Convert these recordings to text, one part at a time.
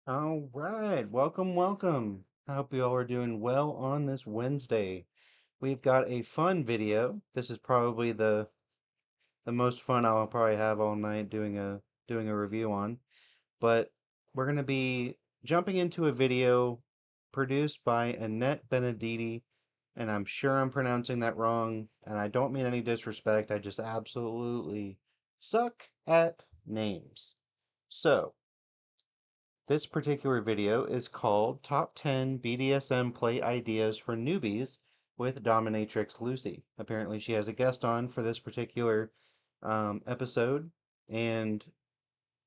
All right, welcome, welcome. I hope you all are doing well on this Wednesday. We've got a fun video. This is probably the most fun I'll probably have all night doing a review on. But we're going to be jumping into a video produced by Annette Benedetti, and I'm sure I'm pronouncing that wrong, and I don't mean any disrespect. I just absolutely suck at names. So, this particular video is called Top 10 BDSM Play Ideas for Newbies with Dominatrix Lucy. Apparently, she has a guest on for this particular episode. And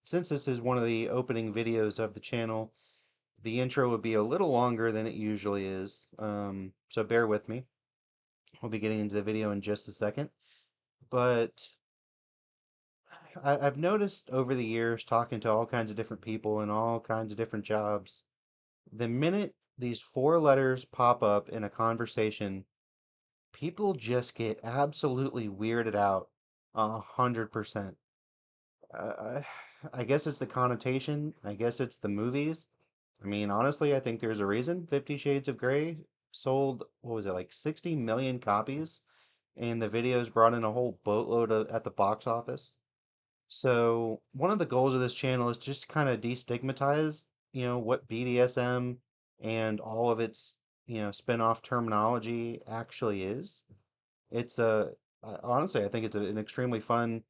since this is one of the opening videos of the channel, the intro would be a little longer than it usually is. So bear with me. We'll be getting into the video in just a second. But I've noticed over the years, talking to all kinds of different people in all kinds of different jobs, the minute these four letters pop up in a conversation, people just get absolutely weirded out 100%. Uh, I guess it's the connotation. I guess it's the movies. I mean, honestly, I think there's a reason 50 Shades of Grey sold, what was it, like 60 million copies, and the videos brought in a whole boatload at the box office. So one of the goals of this channel is just kind of destigmatize, what BDSM and all of its, spin-off terminology actually is. It's honestly, I think it's an extremely fun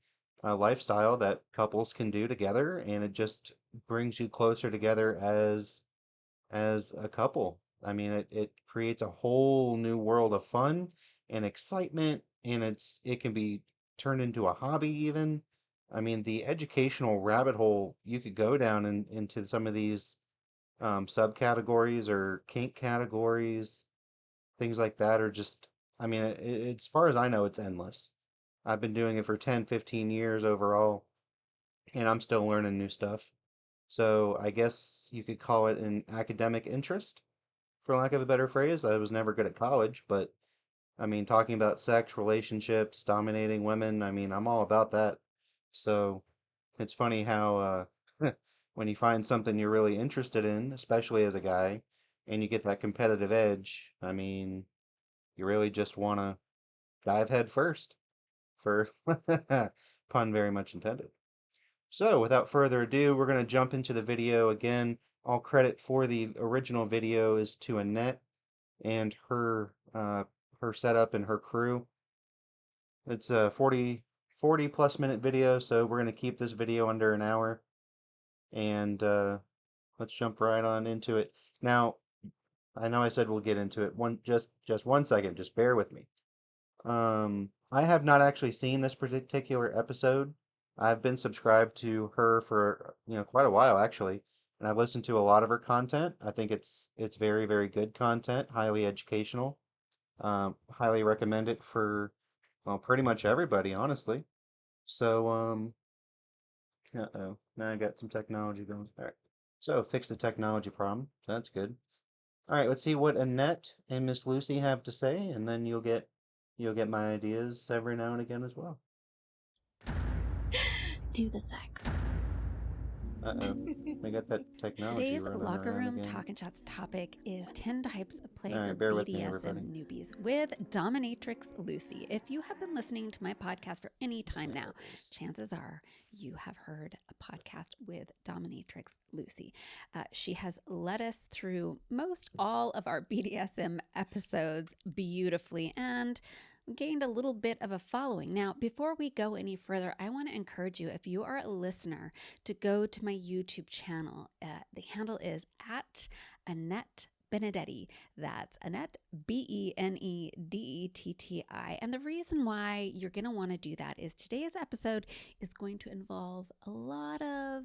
lifestyle that couples can do together, and it just brings you closer together as a couple. I mean, it creates a whole new world of fun and excitement, and it can be turned into a hobby even. I mean, the educational rabbit hole you could go down into some of these subcategories or kink categories, things like that are just, I mean, as far as I know, it's endless. I've been doing it for 10, 15 years overall, and I'm still learning new stuff. So I guess you could call it an academic interest, for lack of a better phrase. I was never good at college, but I mean, talking about sex, relationships, dominating women, I mean, I'm all about that. So it's funny how when you find something you're really interested in, especially as a guy, and you get that competitive edge, I mean, you really just want to dive head first, for pun very much intended. So, without further ado, we're going to jump into the video again. All credit for the original video is to Annette and her setup and her crew. It's a 40 plus minute video, so we're going to keep this video under an hour, and let's jump right on into it. Now, I know I said we'll get into it. Just 1 second, just bear with me. I have not actually seen this particular episode. I've been subscribed to her for, quite a while actually, and I've listened to a lot of her content. I think it's very, very good content, highly educational. Highly recommend it for, well, pretty much everybody, honestly. So, uh-oh, now I got some technology going. All right. So, fix the technology problem. That's good. All right, let's see what Annette and Miss Lucy have to say, and then you'll get my ideas every now and again as well. Do the sex. Uh-oh, we got that technology Today's running locker around room again. talk and chats topic is 10 types of play All for right, bear with me, everybody. BDSM newbies with Dominatrix Lucy. If you have been listening to my podcast for any time There now, it is. chances are you have heard a podcast with Dominatrix Lucy. She has led us through most all of our BDSM episodes beautifully and gained a little bit of a following. Now, before we go any further, I want to encourage you, if you are a listener, to go to my YouTube channel. The handle is at Annette Benedetti. That's Annette, Benedetti. And the reason why you're going to want to do that is today's episode is going to involve a lot of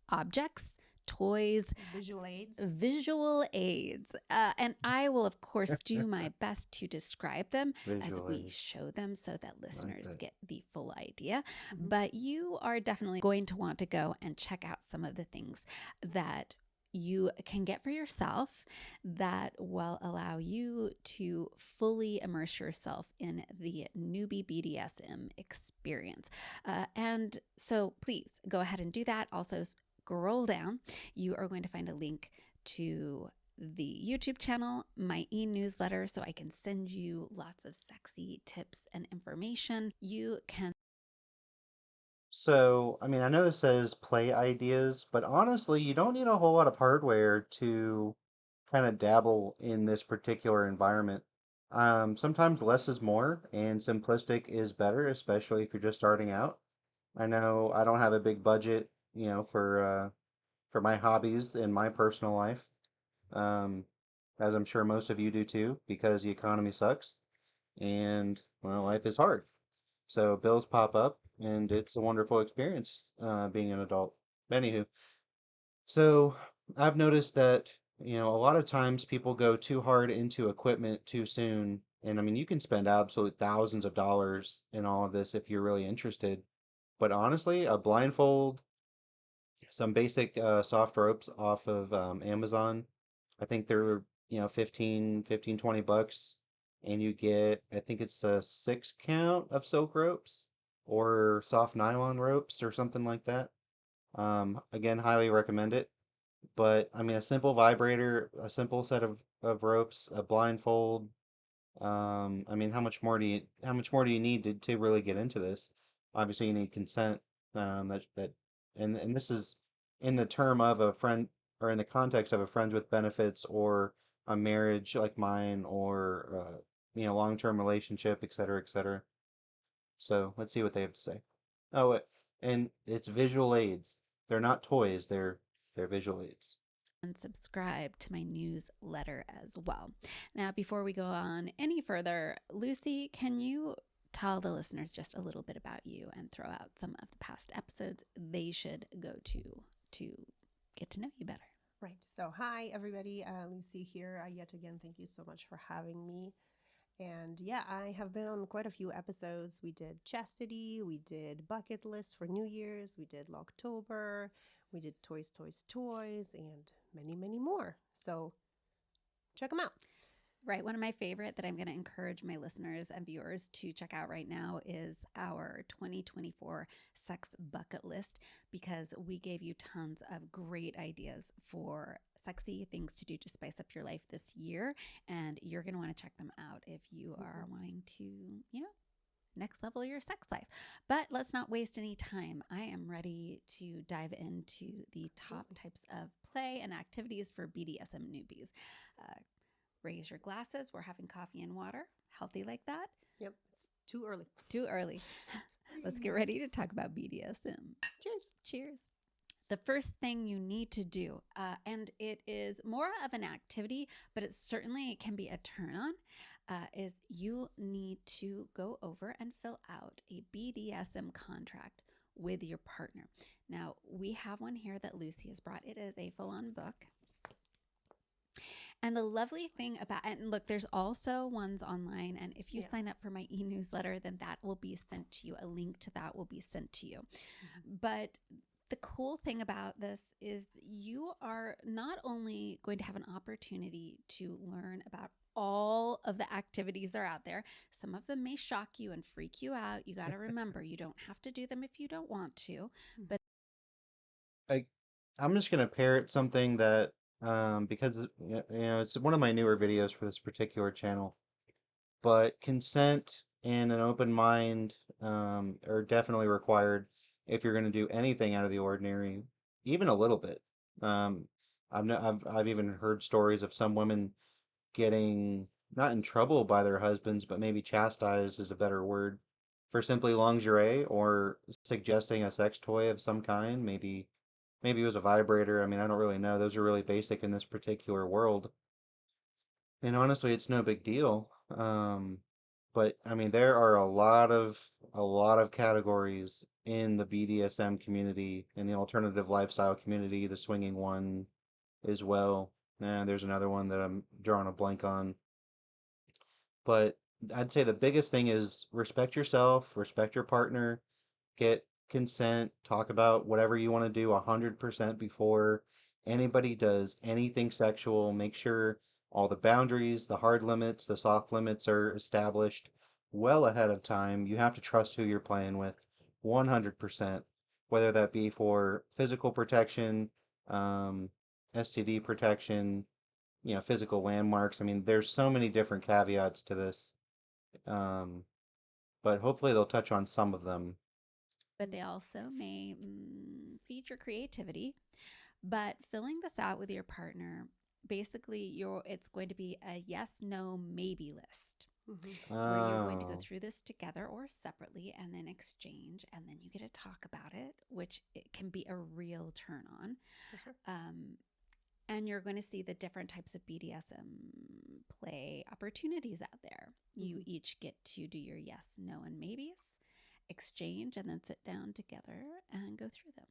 objects, toys, Visual aids. visual aids. And I will, of course, do my best to describe them as Visual we aids. show them so that I like listeners that. get the full idea. Mhm. But you are definitely going to want to go and check out some of the things that you can get for yourself that will allow you to fully immerse yourself in the newbie BDSM experience. And so please go ahead and do that. Also, scroll down, you are going to find a link to the YouTube channel, my e newsletter, so I can send you lots of sexy tips and information. You can. So, I mean, I know this says play ideas, but honestly, you don't need a whole lot of hardware to kind of dabble in this particular environment. Sometimes less is more, and simplistic is better, especially if you're just starting out. I know I don't have a big budget, for my hobbies in my personal life, um, as I'm sure most of you do too, because the economy sucks and well, life is hard. So bills pop up, and it's a wonderful experience being an adult. Anywho, so I've noticed that a lot of times people go too hard into equipment too soon, and I mean you can spend absolute thousands of dollars in all of this if you're really interested. But honestly, a blindfold, some basic soft ropes off of Amazon. I think they're, 15, 20 bucks. And you get, I think it's a 6 count of silk ropes or soft nylon ropes or something like that. Again, highly recommend it. But I mean, a simple vibrator, a simple set of ropes, a blindfold, I mean, how much more do you need to really get into this? Obviously, you need consent. And this is in the term of a friend or in the context of a friends with benefits or a marriage like mine or long-term relationship, et cetera, et cetera. So let's see what they have to say. And it's visual aids. They're not toys. They're visual aids. And subscribe to my newsletter as well. Now, before we go on any further, Lucy, can you tell the listeners just a little bit about you and throw out some of the past episodes they should go to get to know you better? Right. So, hi, everybody. Lucy here. Yet again, thank you so much for having me. And yeah, I have been on quite a few episodes. We did Chastity, we did Bucket List for New Year's, we did Locktober, we did Toys, Toys, Toys, and many, many more. So, check them out. Right. One of my favorite that I'm going to encourage my listeners and viewers to check out right now is our 2024 sex bucket list because we gave you tons of great ideas for sexy things to do to spice up your life this year. And you're going to want to check them out if you are Hmm. wanting to, next level your sex life. But let's not waste any time. I am ready to dive into the top Absolutely. types of play and activities for BDSM newbies. Uh, Raise your glasses. We're having coffee and water. Healthy like that? Yep, it's too early. Too early. Let's get ready to talk about BDSM. Cheers. Cheers. The first thing you need to do, and it is more of an activity, but it certainly can be a turn on, is you need to go over and fill out a BDSM contract with your partner. Now, we have one here that Lucy has brought. It is a full on book. And the lovely thing about, and look, there's also ones online. And if you Yeah. sign up for my e newsletter, then that will be sent to you. A link to that will be sent to you. Hmm. But the cool thing about this is you are not only going to have an opportunity to learn about all of the activities that are out there. Some of them may shock you and freak you out. You got to remember, you don't have to do them if you don't want to. But I I'm just gonna parrot something that because it's one of my newer videos for this particular channel. But consent and an open mind are definitely required if you're gonna do anything out of the ordinary, even a little bit. Um, I've even heard stories of some women getting not in trouble by their husbands, but maybe chastised is a better word, for simply lingerie or suggesting a sex toy of some kind. Maybe it was a vibrator. I mean, I don't really know. Those are really basic in this particular world. And honestly, it's no big deal. But I mean, there are a lot of categories in the BDSM community, in the alternative lifestyle community, the swinging one as well. And there's another one that I'm drawing a blank on. But I'd say the biggest thing is respect yourself, respect your partner, get consent, talk about whatever you want to do 100% before anybody does anything sexual. Make sure all the boundaries, the hard limits, the soft limits are established well ahead of time. You have to trust who you're playing with 100%. whether that be for physical protection, um, STD protection, physical landmarks. I mean, there's so many different caveats to this, um, but hopefully they'll touch on some of them. But they also may feature creativity. But filling this out with your partner, basically, it's going to be a yes, no, maybe list Mm-hmm. where you're going to go Oh, through this together or separately and then exchange, and then you get to talk about it, which it can be a real turn on. For sure. Um, and you're going to see the different types of BDSM play opportunities out there. You Mm-hmm. each get to do your yes, no, and maybes, exchange, and then sit down together and go through them.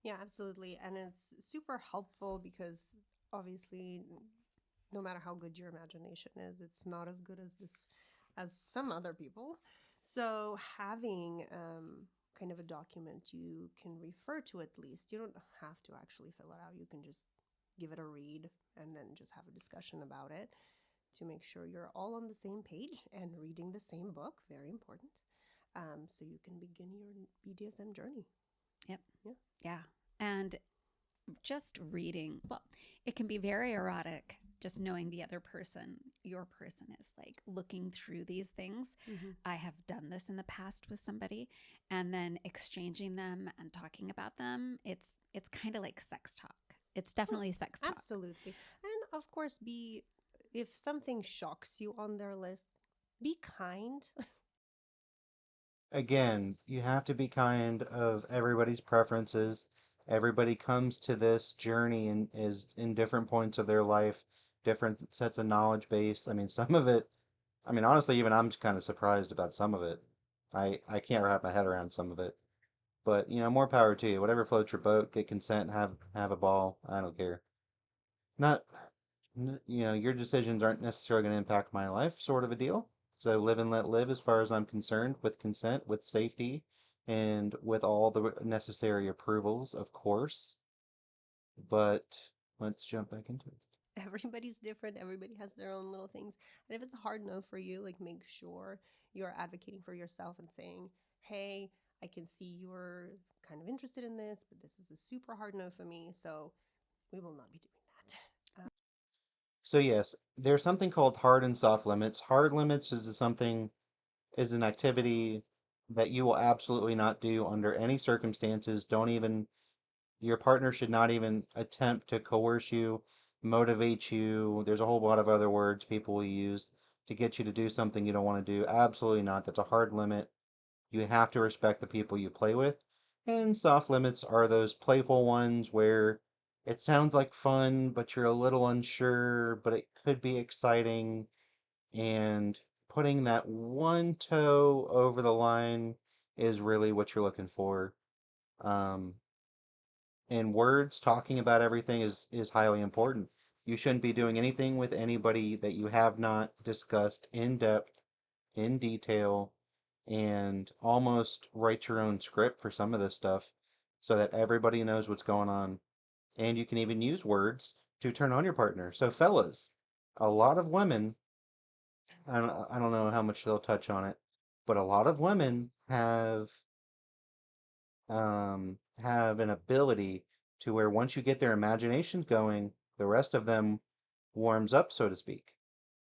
Yeah, absolutely. And it's super helpful because obviously, no matter how good your imagination is, it's not as good as this, as some other people. So having kind of a document you can refer to at least, you don't have to actually fill it out. You can just give it a read and then just have a discussion about it to make sure you're all on the same page and reading the same book. Very important. So you can begin your BDSM journey. Yep. Yeah. Yeah. And just reading, well, it can be very erotic just knowing the other person, your person is like looking through these things. Mm-hmm. I have done this in the past with somebody and then exchanging them and talking about them. It's kind of like sex talk. It's Oh, definitely sex talk. absolutely. And of course, be if something shocks you on their list, be kind. again, you have to be kind of everybody's preferences. Everybody comes to this journey and is in different points of their life, different sets of knowledge base. I mean, some of it, I mean, honestly, even I'm kind of surprised about some of it. I can't wrap my head around some of it. But, more power to you. Whatever floats your boat, get consent, have a ball. I don't care. Not, your decisions aren't necessarily going to impact my life, sort of a deal. So live and let live as far as I'm concerned, with consent, with safety, and with all the necessary approvals, of course. But let's jump back into it. Everybody's different. Everybody has their own little things. And if it's a hard no for you, like make sure you're advocating for yourself and saying, hey, I can see you're kind of interested in this, but this is a super hard no for me. So we will not be doing that. So yes, there's something called hard and soft limits. Hard limits is an activity that you will absolutely not do under any circumstances. Don't even Your partner should not even attempt to coerce you, motivate you. There's a whole lot of other words people will use to get you to do something you don't want to do. Absolutely not. That's a hard limit. You have to respect the people you play with. And soft limits are those playful ones where it sounds like fun, but you're a little unsure, but it could be exciting. And putting that one toe over the line is really what you're looking for. Um, and words talking about everything is highly important. You shouldn't be doing anything with anybody that you have not discussed in depth, in detail, and almost write your own script for some of this stuff so that everybody knows what's going on. And you can even use words to turn on your partner. So fellas, a lot of women, I don't know how much they'll touch on it, but a lot of women have an ability to where once you get their imaginations going, the rest of them warms up, so to speak.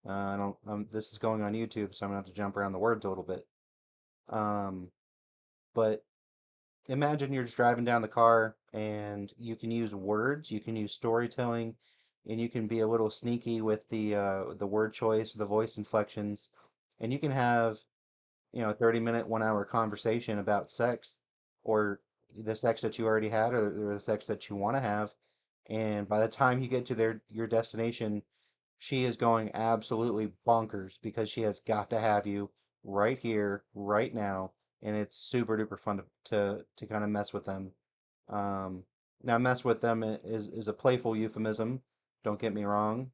I don't. This is going on YouTube, so I'm gonna have to jump around the words a little bit. Um, but imagine you're just driving down the car, and you can use words, you can use storytelling, and you can be a little sneaky with the word choice, the voice inflections, and you can have 30-minute, 1 hour conversation about sex or the sex that you already had or the sex that you want to have. And by the time you get to your destination, she is going absolutely bonkers because she has got to have you right here, right now. And it's super duper fun to kind of mess with them. Um, Now, mess with them is a playful euphemism. Don't get me wrong.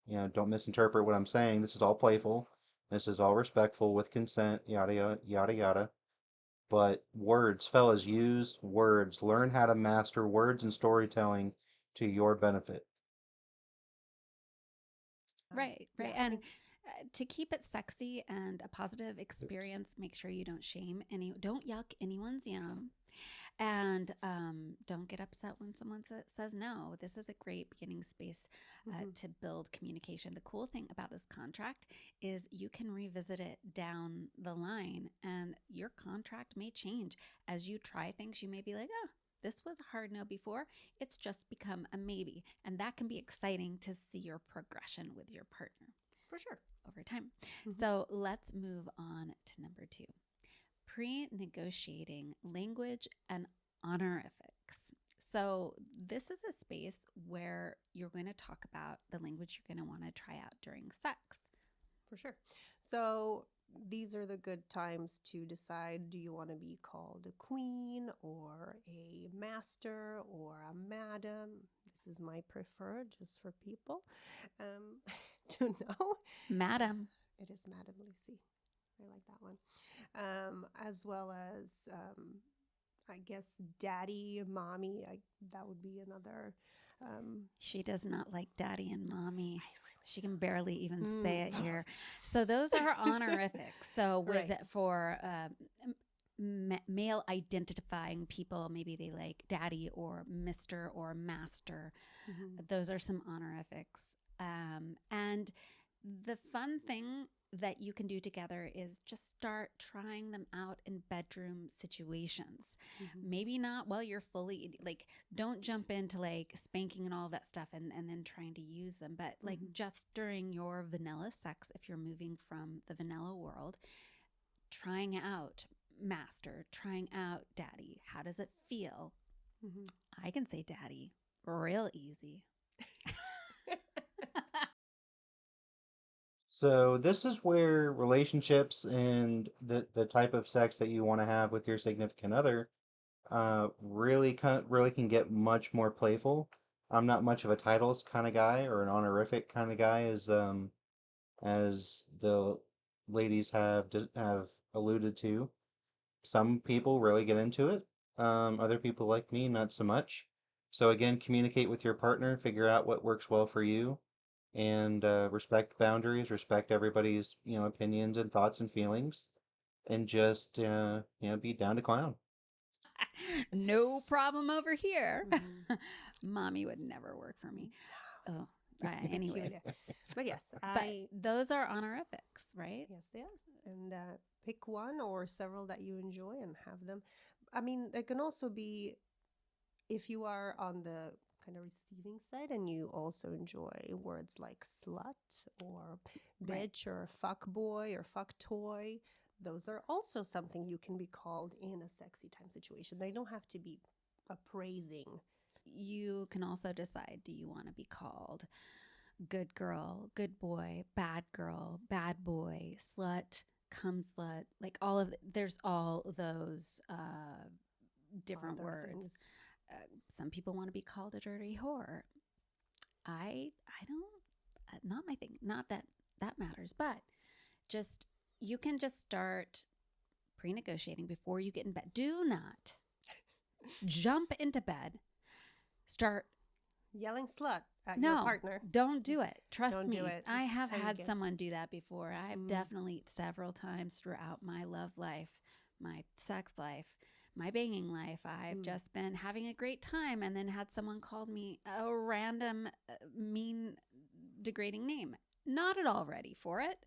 Don't misinterpret what I'm saying. This is all playful. This is all respectful with consent, yada, yada, yada, yada. But words, fellas, use words. Learn how to master words and storytelling to your benefit. Right, Yeah, right. and And to keep it sexy and a positive Oops. experience, make sure you don't shame any, don't yuck anyone's yum. And don't get upset when someone says no. This is a great beginning space Hmm. to build communication. The cool thing about this contract is you can revisit it down the line, and your contract may change. As you try things, you may be like, oh, this was a hard no before. It's just become a maybe. And that can be exciting to see your progression with your partner For sure. over time. Hmm. So let's move on to number two, pre negotiating language and honorifics. So, this is a space where you're going to talk about the language you're going to want to try out during sex. For sure. So these are the good times to decide, do you want to be called a queen or a master or a madam? This is my preferred, just for people to know. Madam, It is Madam Lucy. I like that one. As well as, I guess, daddy, mommy. That would be another. Um, she does not like daddy and mommy. She can barely even I say really. it here. So those are honorifics. So with Right. for male identifying people, maybe they like daddy or Mr. or master. Hmm. Those are some honorifics. And the fun thing that you can do together is just start trying them out in bedroom situations. Hmm. Maybe not while you're fully like, don't jump into like spanking and all that stuff and then trying to use them, but like Hmm. just during your vanilla sex, if you're moving from the vanilla world, trying out master, trying out daddy. How does it feel? Hmm. I can say daddy real easy. So this is where relationships and the type of sex that you want to have with your significant other really can get much more playful. I'm not much of a titles kind of guy or an honorific kind of guy as the ladies have alluded to. Some people really get into it. Other people like me, not so much. So again, communicate with your partner, figure out what works well for you, and respect boundaries, respect everybody's opinions and thoughts and feelings, and just be down to clown. No problem over here. Hmm. Mommy would never work for me. Oh, Thank you, anyways. Leah. But yes, But I those are honorifics, right? yes they are, and pick one or several that you enjoy and have them. I mean, it can also be if you are on the kind of receiving side and you also enjoy words like slut or Right. bitch or fuck boy or fuck toy. Those are also something you can be called in a sexy time situation. They don't have to be appraising. You can also decide, do you want to be called good girl, good boy, bad girl, bad boy, slut, cum slut, like there's all those different Other words. things. Uh, some people want to be called a dirty whore. I don't, not my thing. Not that that matters, but just you can just start pre-negotiating before you get in bed. Do not jump into bed. Start. Yelling slut at your No, partner. don't do it. Trust Don't do me. it. I That's have how you had get. someone do that before. I've Mm, definitely several times throughout my love life, my sex life, my banging life. I've mm. just been having a great time and then had someone call me a random, mean, degrading name. Not at all ready for it.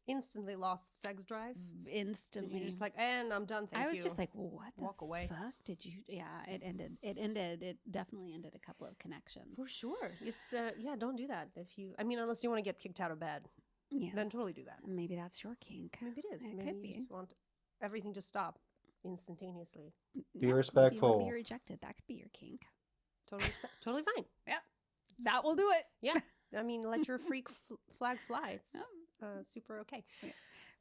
Instantly lost sex drive. Did you Instantly. just like, and I'm done, I thank was just you. like, what the Walk away. fuck did you? Yeah, it ended. It ended. It definitely ended a couple of connections. For sure. It's yeah, don't do that if you I mean unless you want to get kicked out of bed. Yeah, Then totally do that. maybe that's your kink. Maybe it is. It Maybe could you be. just want everything to stop instantaneously. Be Yeah, maybe you want to be respectful. rejected. That could be your kink. Totally fine. Yep, that will do Yeah. it. I mean, let your freak flag fly. It's Oh, super okay. yeah.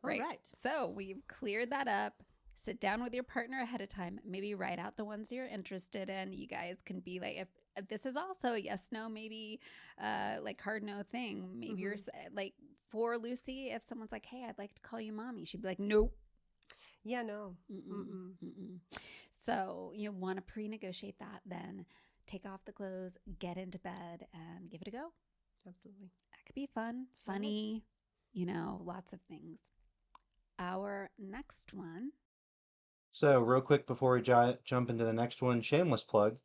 All Right. right. So we've cleared that up. Sit down with your partner ahead of time. Maybe write out the ones you're interested in. You guys can be like, if this is also a yes, no, maybe like hard no thing. Maybe Mm-hmm. like for Lucy, if someone's like, hey, I'd like to call you mommy, she'd be like, nope. Yeah, no. Mm-mm, Mm-mm. mm-mm. So you want to pre negotiate that, then take off the clothes, get into bed, and give it a go. Absolutely. That could be fun, All right. funny, lots of things. Our next one So, real quick before we jump into the next one, shameless plug.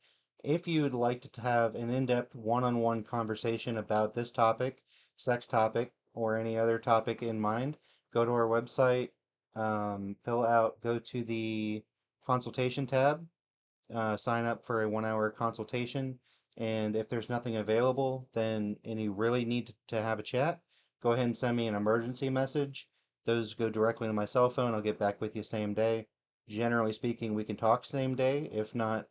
If you'd like to have an in depth one on one conversation about this topic, sex topic, or any other topic in mind, go to our website, go to the consultation tab, sign up for a 1 hour consultation. And if there's nothing available, then and you really need to have a chat, go ahead and send me an emergency message. Those go directly to my cell phone. I'll get back with you same day. Generally speaking, we can talk same day, if not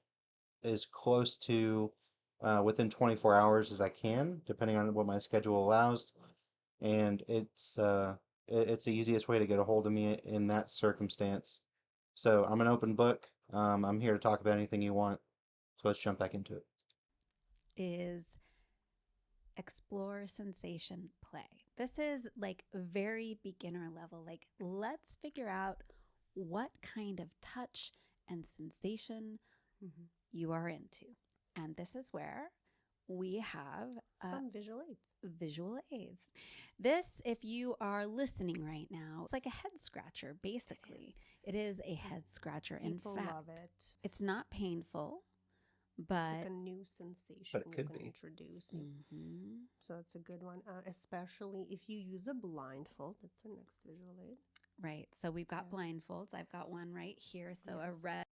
as close to within 24 hours as I can, depending on what my schedule allows. And it's the easiest way to get a hold of me in that circumstance. So I'm an open book. I'm here to talk about anything you want. So let's jump back into it. Is explore sensation play. This is like very beginner level. Like, let's figure out what kind of touch and sensation Hmm. you are into. And this is where we have Some visual aids. visual aids. This, if you are listening right now, it's like a head scratcher, It is. basically. It is a And head scratcher. In people love fact, it. it's not painful, It's like but a new But sensation it you're could going to be. introduce. mhm, So it's a good one, especially if you use a blindfold. That's our next visual aid. right. So we've got Yeah. blindfolds. I've got one right here. So a Yes. red.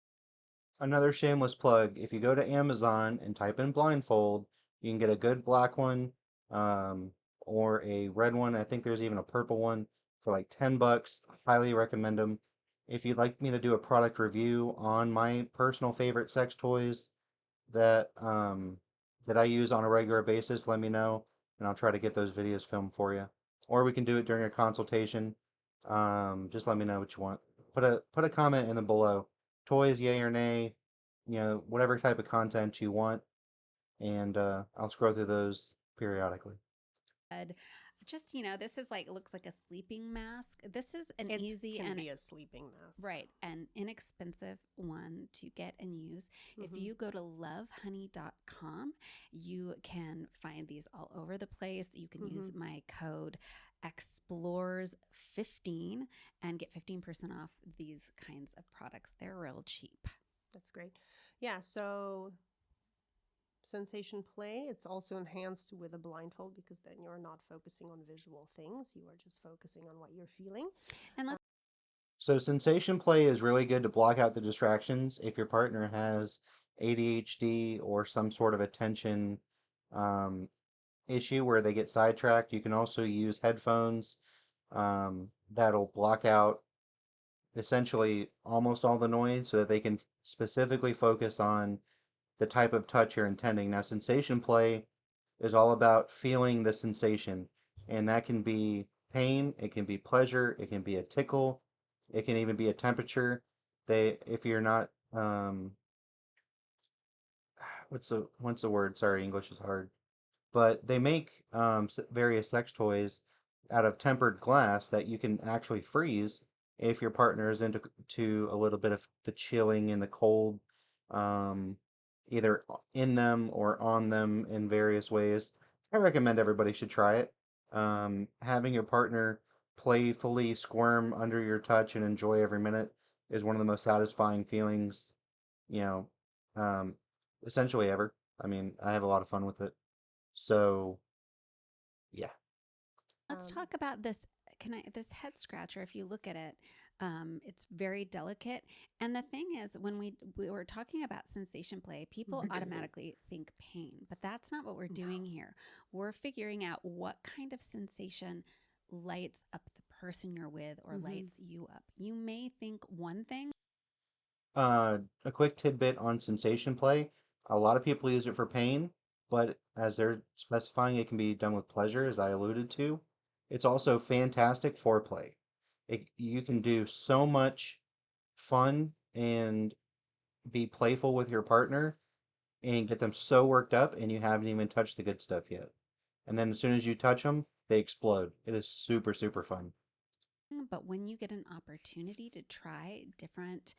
Another shameless plug. If you go to Amazon and type in blindfold, you can get a good black one, um, or a red one. I think there's even a purple one for like $10. Highly recommend them. If you'd like me to do a product review on my personal favorite sex toys, that that I use on a regular basis, let me know, and I'll try to get those videos filmed for you. Or we can do it during a consultation. Just let me know what you want. Put a comment in the below. Toys, yay or nay, whatever type of content you want, and I'll scroll through those periodically. Just, this is like, looks like a sleeping mask. This is an It easy can and be a sleeping mask. right, an inexpensive one to get and use. If Hmm. you go to lovehoney.com, you can find these all over the place. You can use Hmm. my code explores15 and get 15% off these kinds of products. They're real cheap. That's great. Yeah, so sensation play, it's also enhanced with a blindfold because then you're not focusing on visual things. You are just focusing on what you're feeling. And let's So sensation play is really good to block out the distractions if your partner has ADHD or some sort of attention um, issue where they get sidetracked. You can also use headphones that'll block out essentially almost all the noise so that they can specifically focus on the type of touch you're intending. Now, sensation play is all about feeling the sensation, and that can be pain, it can be pleasure, it can be a tickle, it can even be a temperature. If you're not, what's the word? Sorry, English is hard. But they make various sex toys out of tempered glass that you can actually freeze if your partner is into to a little bit of the chilling and the cold, um, either in them or on them in various ways. I recommend everybody should try it. Having your partner playfully squirm under your touch and enjoy every minute is one of the most satisfying feelings, you know, um, essentially ever. I mean, I have a lot of fun with it. So, yeah. let's Um, talk about this. This head scratcher, if you look at it, it's very delicate. And the thing is, when we were talking about sensation play, people mhm, automatically think pain, but that's not what we're no. doing here. We're figuring out what kind of sensation lights up the person you're with or Hmm. lights you up. You may think one thing. A quick tidbit on sensation play. A lot of people use it for pain, but as they're specifying, it can be done with pleasure, as I alluded to. It's also fantastic foreplay. You can do so much fun and be playful with your partner and get them so worked up, and you haven't even touched the good stuff yet. And then as soon as you touch them, they explode. It is super, super fun. But when you get an opportunity to try different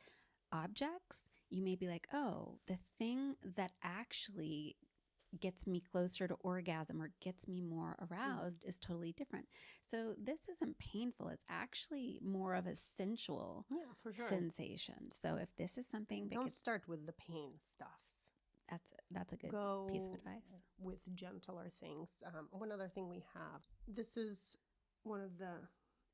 objects, you may be like, oh, the thing that actually gets me closer to orgasm or gets me more Hmm. aroused is totally different. So this isn't painful. It's actually more of a sensual Yeah, for sure. sensation. So if this is something that Don't gets, start with the pain stuffs. that's a good piece of Go advice. with gentler things. One other thing we have. This is one of the.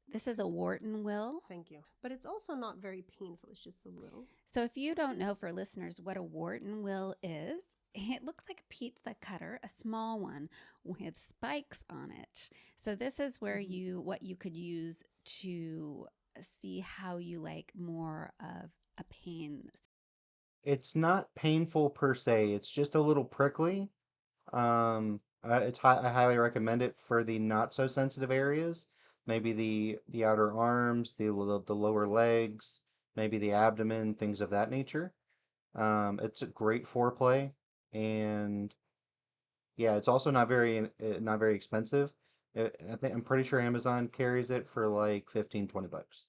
This is a Wharton will. Thank you. But it's also not very painful. It's just a little. So if you don't know, for listeners, what a Wharton will is, it looks like a pizza cutter, a small one with spikes on it. So this is where Hmm. what you could use to see how you like more of a pain. It's not painful per se. It's just a little prickly. I highly recommend it for the not so sensitive areas. Maybe the outer arms, the lower legs, maybe the abdomen, things of that nature. It's a great foreplay, and yeah, it's also not very expensive. I'm pretty sure Amazon carries it for like 15, $20.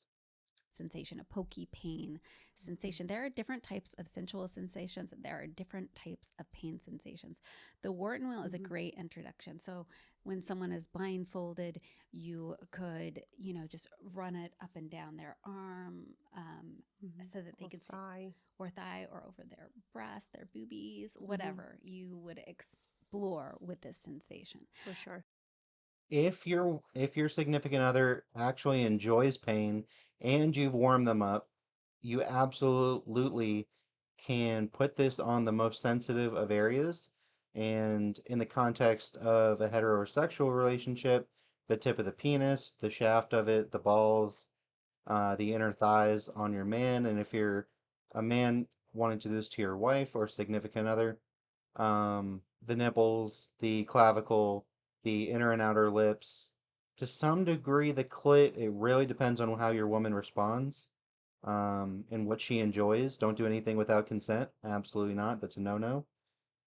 Sensation, a pokey pain sensation. There are different types of sensual sensations, and there are different types of pain sensations. The Wharton wheel is a Hmm. great introduction. So when someone is blindfolded, you could, just run it up and down their arm, Hmm. so that they Or could see, thigh. or thigh, or over their breast, their boobies, Hmm. whatever you would explore with this sensation. For sure. If your significant other actually enjoys pain and you've warmed them up, you absolutely can put this on the most sensitive of areas. And in the context of a heterosexual relationship, the tip of the penis, the shaft of it, the balls, the inner thighs on your man. And if you're a man wanting to do this to your wife or significant other, the nipples, the clavicle, the inner and outer lips. To some degree, the clit, it really depends on how your woman responds, and what she enjoys. Don't do anything without consent. Absolutely not. That's a no-no.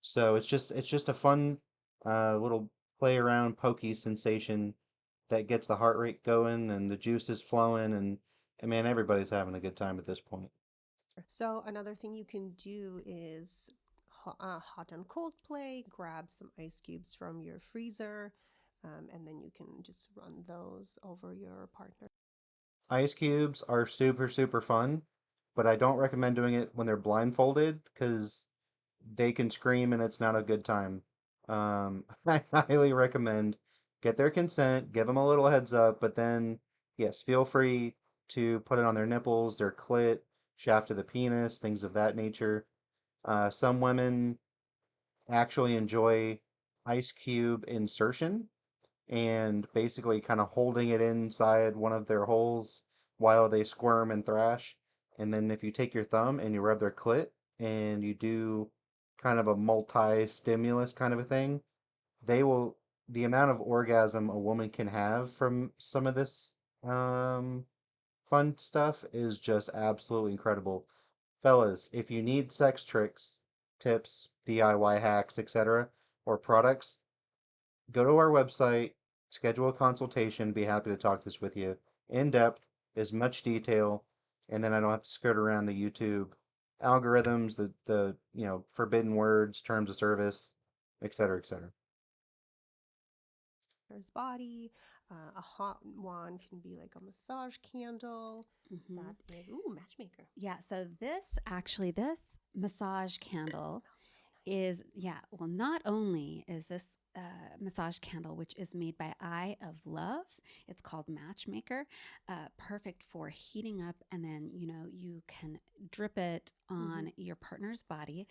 So it's just a fun little play around pokey sensation that gets the heart rate going and the juices flowing and man, everybody's having a good time at this point. So another thing you can do is hot and cold play. Grab some ice cubes from your freezer, and then you can just run those over your partner. Ice cubes are super fun, but I don't recommend doing it when they're blindfolded because they can scream and it's not a good time. I highly recommend get their consent, give them a little heads up, but then, yes, feel free to put it on their nipples, their clit, shaft of the penis, things of that nature. Some women actually enjoy ice cube insertion and basically kind of holding it inside one of their holes while they squirm and thrash. And then if you take your thumb and you rub their clit and you do kind of a multi-stimulus kind of a thing, they will the amount of orgasm a woman can have from some of this um, fun stuff is just absolutely incredible. Fellas, if you need sex tricks, tips, DIY hacks, etc., or products, go to our website, schedule a consultation, be happy to talk this with you in depth, as much detail, and then I don't have to skirt around the YouTube algorithms, the forbidden words, terms of service, et cetera, et cetera. There's body. A hot one can be like a massage candle. Hmm. That is ooh matchmaker. Yeah. So this massage candle Smells really nice. is, yeah, well, not only is this massage candle, which is made by Eye of Love, it's called Matchmaker, perfect for heating up, and then you can drip it Hmm. on your partner's body.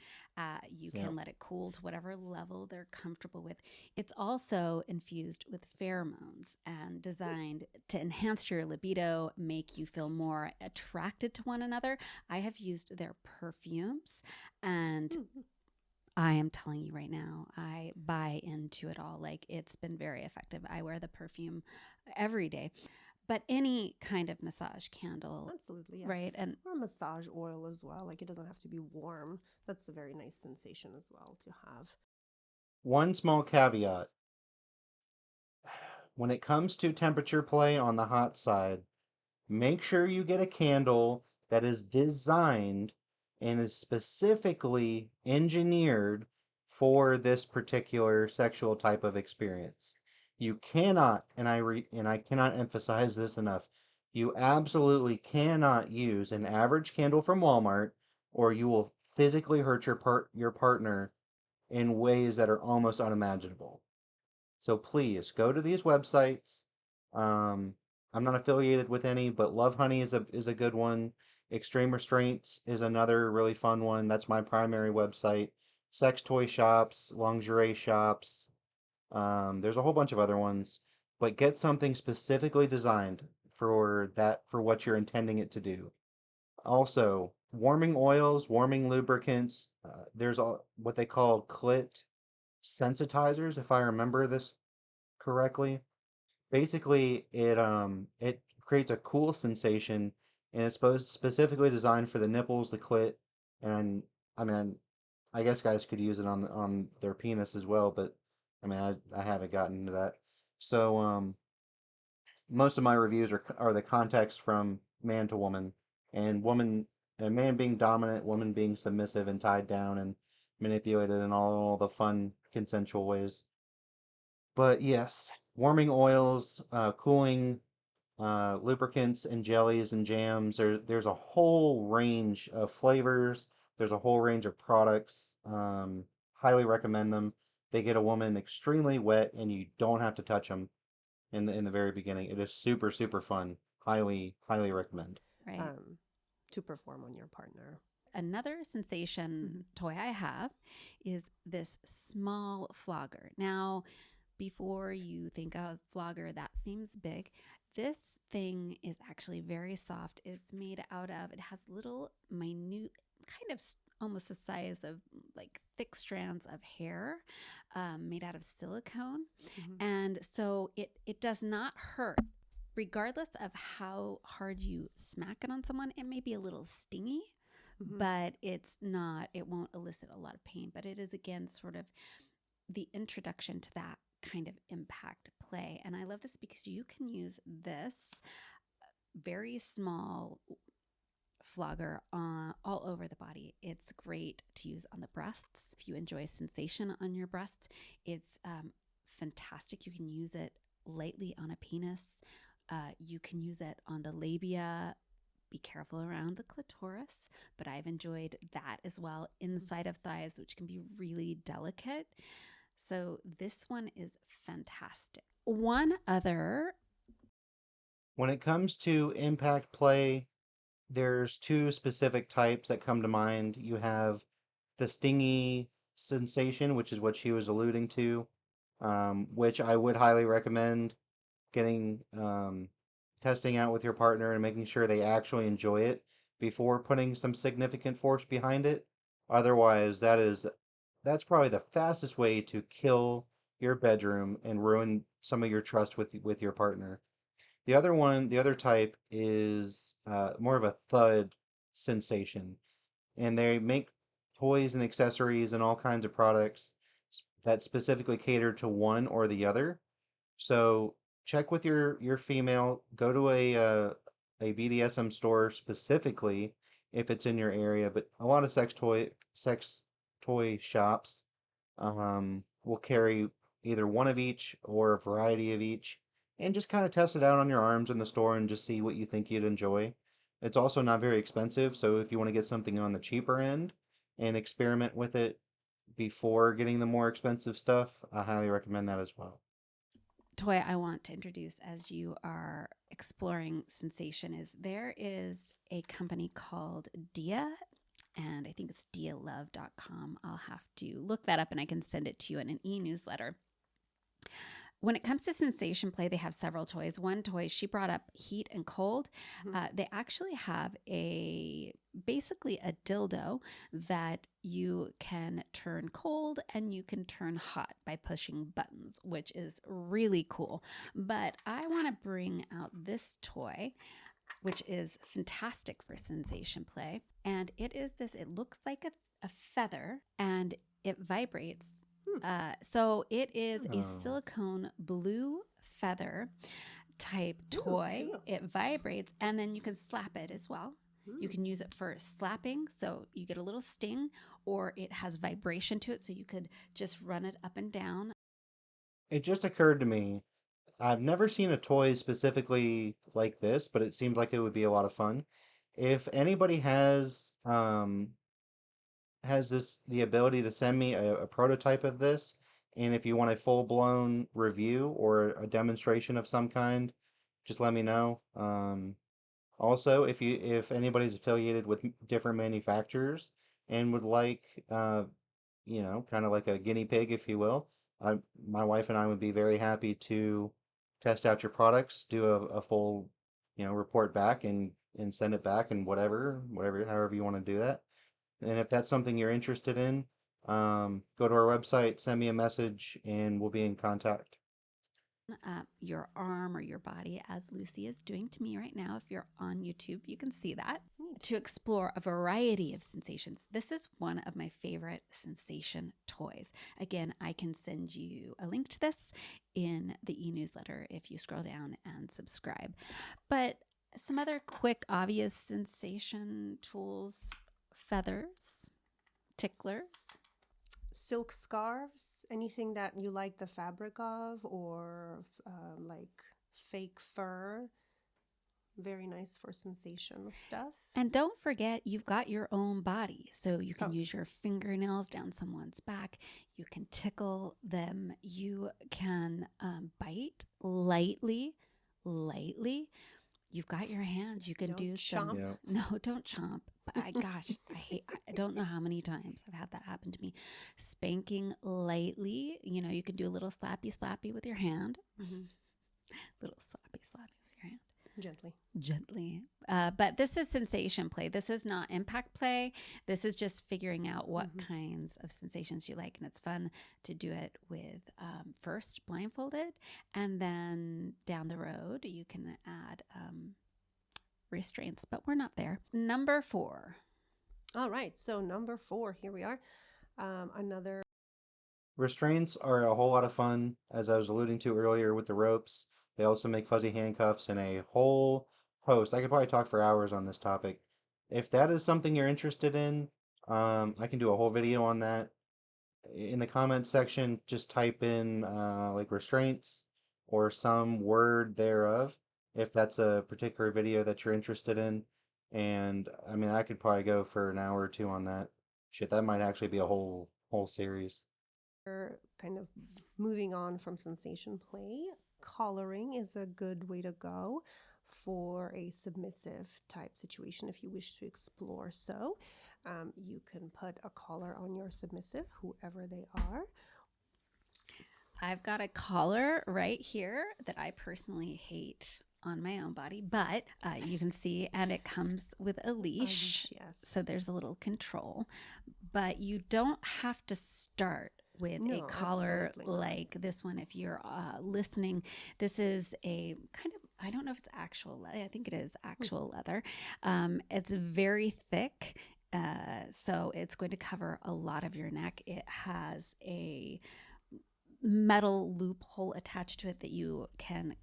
You Yeah. can let it cool to whatever level they're comfortable with. It's also infused with pheromones and designed to enhance your libido, make you feel more attracted to one another. I have used their perfumes, and Mm-hmm. I am telling you right now, I buy into it all. Like, it's been very effective. I wear the perfume every day, but any kind of massage candle, Absolutely, yeah. right? And Or massage oil as well. Like it doesn't have to be warm. That's a very nice sensation as well to have. One small caveat when it comes to temperature play on the hot side, make sure you get a candle that is designed and is specifically engineered for this particular sexual type of experience. You cannot, and I cannot emphasize this enough, you absolutely cannot use an average candle from Walmart, or you will physically hurt your partner in ways that are almost unimaginable. So please go to these websites. Um, I'm not affiliated with any, but Love Honey is a good one. Extreme Restraints is another really fun one. That's my primary website. Sex toy shops, lingerie shops. There's a whole bunch of other ones, but get something specifically designed for what you're intending it to do. Also, warming oils, warming lubricants. What they call clit sensitizers, if I remember this correctly. Basically, it creates a cool sensation, and it's supposed specifically designed for the nipples, the clit, and I mean, I guess guys could use it on their penis as well, but I mean, I haven't gotten into that. So most of my reviews are the context from man to woman, and a man being dominant, woman being submissive and tied down and manipulated in all the fun consensual ways. But yes, warming oils, cooling lubricants and jellies and jams. There's a whole range of flavors. There's a whole range of products. Highly recommend them. They get a woman extremely wet, and you don't have to touch them in the very beginning. It is super super fun. Highly recommend. Right. um, to perform on your partner. Another sensation Mhm. toy I have is this small flogger. Now, before you think of flogger, that seems big. This thing is actually very soft. It's made out of, it has little minute, kind of almost the size of like thick strands of hair made out of silicone. Mhm. And so it does not hurt. Regardless of how hard you smack it on someone, it may be a little stingy, Mhm. but it won't elicit a lot of pain. But it is, again, sort of the introduction to that kind of impact play. And I love this because you can use this very small flogger all over the body. It's great to use on the breasts. If you enjoy sensation on your breasts, it's fantastic. You can use it lightly on a penis. You can use it on the labia. Be careful around the clitoris, but I've enjoyed that as well Mhm. inside of thighs, which can be really delicate. So this one is fantastic. One other, When it comes to impact play, there's two specific types that come to mind. You have the stingy sensation, which is what she was alluding to, which I would highly recommend getting testing out with your partner and making sure they actually enjoy it before putting some significant force behind it. Otherwise, that's probably the fastest way to kill your bedroom and ruin some of your trust with your partner. The other type is more of a thud sensation, and they make toys and accessories and all kinds of products that specifically cater to one or the other. So check with your female. Go to a BDSM store specifically if it's in your area. But a lot of sex toy shops will carry either one of each or a variety of each, and just kind of test it out on your arms in the store and just see what you think you'd enjoy. It's also not very expensive, so if you want to get something on the cheaper end and experiment with it before getting the more expensive stuff, I highly recommend that as well. toy I want to introduce as you are exploring sensation is there is a company called Dia, and I think it's dialove.com. I'll have to look that up and I can send it to you in an e-newsletter. When it comes to sensation play, they have several toys. One toy she brought up, heat and cold. Mhm. They actually have a basically a dildo that you can turn cold and you can turn hot by pushing buttons, which is really cool. But I want to bring out this toy, which is fantastic for sensation play. And it looks like a feather and it vibrates. Hmm. So it is a Oh, silicone blue feather type Ooh, toy. cool. It vibrates and then you can slap it as well. You Hmm. can use it for slapping, so you get a little sting, or it has vibration to it, so you could just run it up and down. It just occurred to me, I've never seen a toy specifically like this, but it seems like it would be a lot of fun. If anybody has this the ability to send me a prototype of this, and if you want a full-blown review or a demonstration of some kind, just let me know. Also, if anybody's affiliated with different manufacturers and would like, kind of like a guinea pig, if you will, my wife and I would be very happy to test out your products, do a full, report back and send it back and whatever, however you want to do that. And if that's something you're interested in, go to our website, send me a message, and we'll be in contact. Your arm or your body, as Lucy is doing to me right now. If you're on YouTube, you can see that. Neat. To explore a variety of sensations. This is one of my favorite sensation toys. Again, I can send you a link to this in the e newsletter if you scroll down and subscribe. But some other quick, obvious sensation tools: feathers, ticklers. Silk scarves, anything that you like the fabric of, or like fake fur. Very nice for sensational stuff. And don't forget, you've got your own body. So you can Oh, use your fingernails down someone's back. You can tickle them. You can bite lightly, lightly. You've got your hands. You just can don't do some, chomp. Yeah. no, don't chomp. But gosh, I don't know how many times I've had that happen to me. Spanking lightly. You can do a little slappy, slappy with your hand. Hmm. Little slappy, slappy with your hand. Gently. Gently. But this is sensation play. This is not impact play. This is just figuring out what Hmm. kinds of sensations you like. And it's fun to do it with first blindfolded, and then down the road, you can add restraints, but we're not there. Number 4. All right. So number 4, here we are. Another. Restraints are a whole lot of fun, as I was alluding to earlier with the ropes. They also make fuzzy handcuffs and a whole host. I could probably talk for hours on this topic. If that is something you're interested in, I can do a whole video on that. In the comments section, just type in like restraints or some word thereof, if that's a particular video that you're interested in. And I mean, I could probably go for an hour or two on that. Shit, that might actually be a whole series. Kind of moving on from sensation play, collaring is a good way to go for a submissive type situation if you wish to explore. So, you can put a collar on your submissive, whoever they are. I've got a collar right here that I personally hate on my own body, but you can see, and it comes with a A leash. leash, yes. So there's a little control, but you don't have to start with a No, collar absolutely not. like this one. If you're listening, this is a kind of, I don't know if it's actual leather. I think it is Hmm. actual leather. It's very thick. So it's going to cover a lot of your neck. It has a metal loophole attached to it that you can.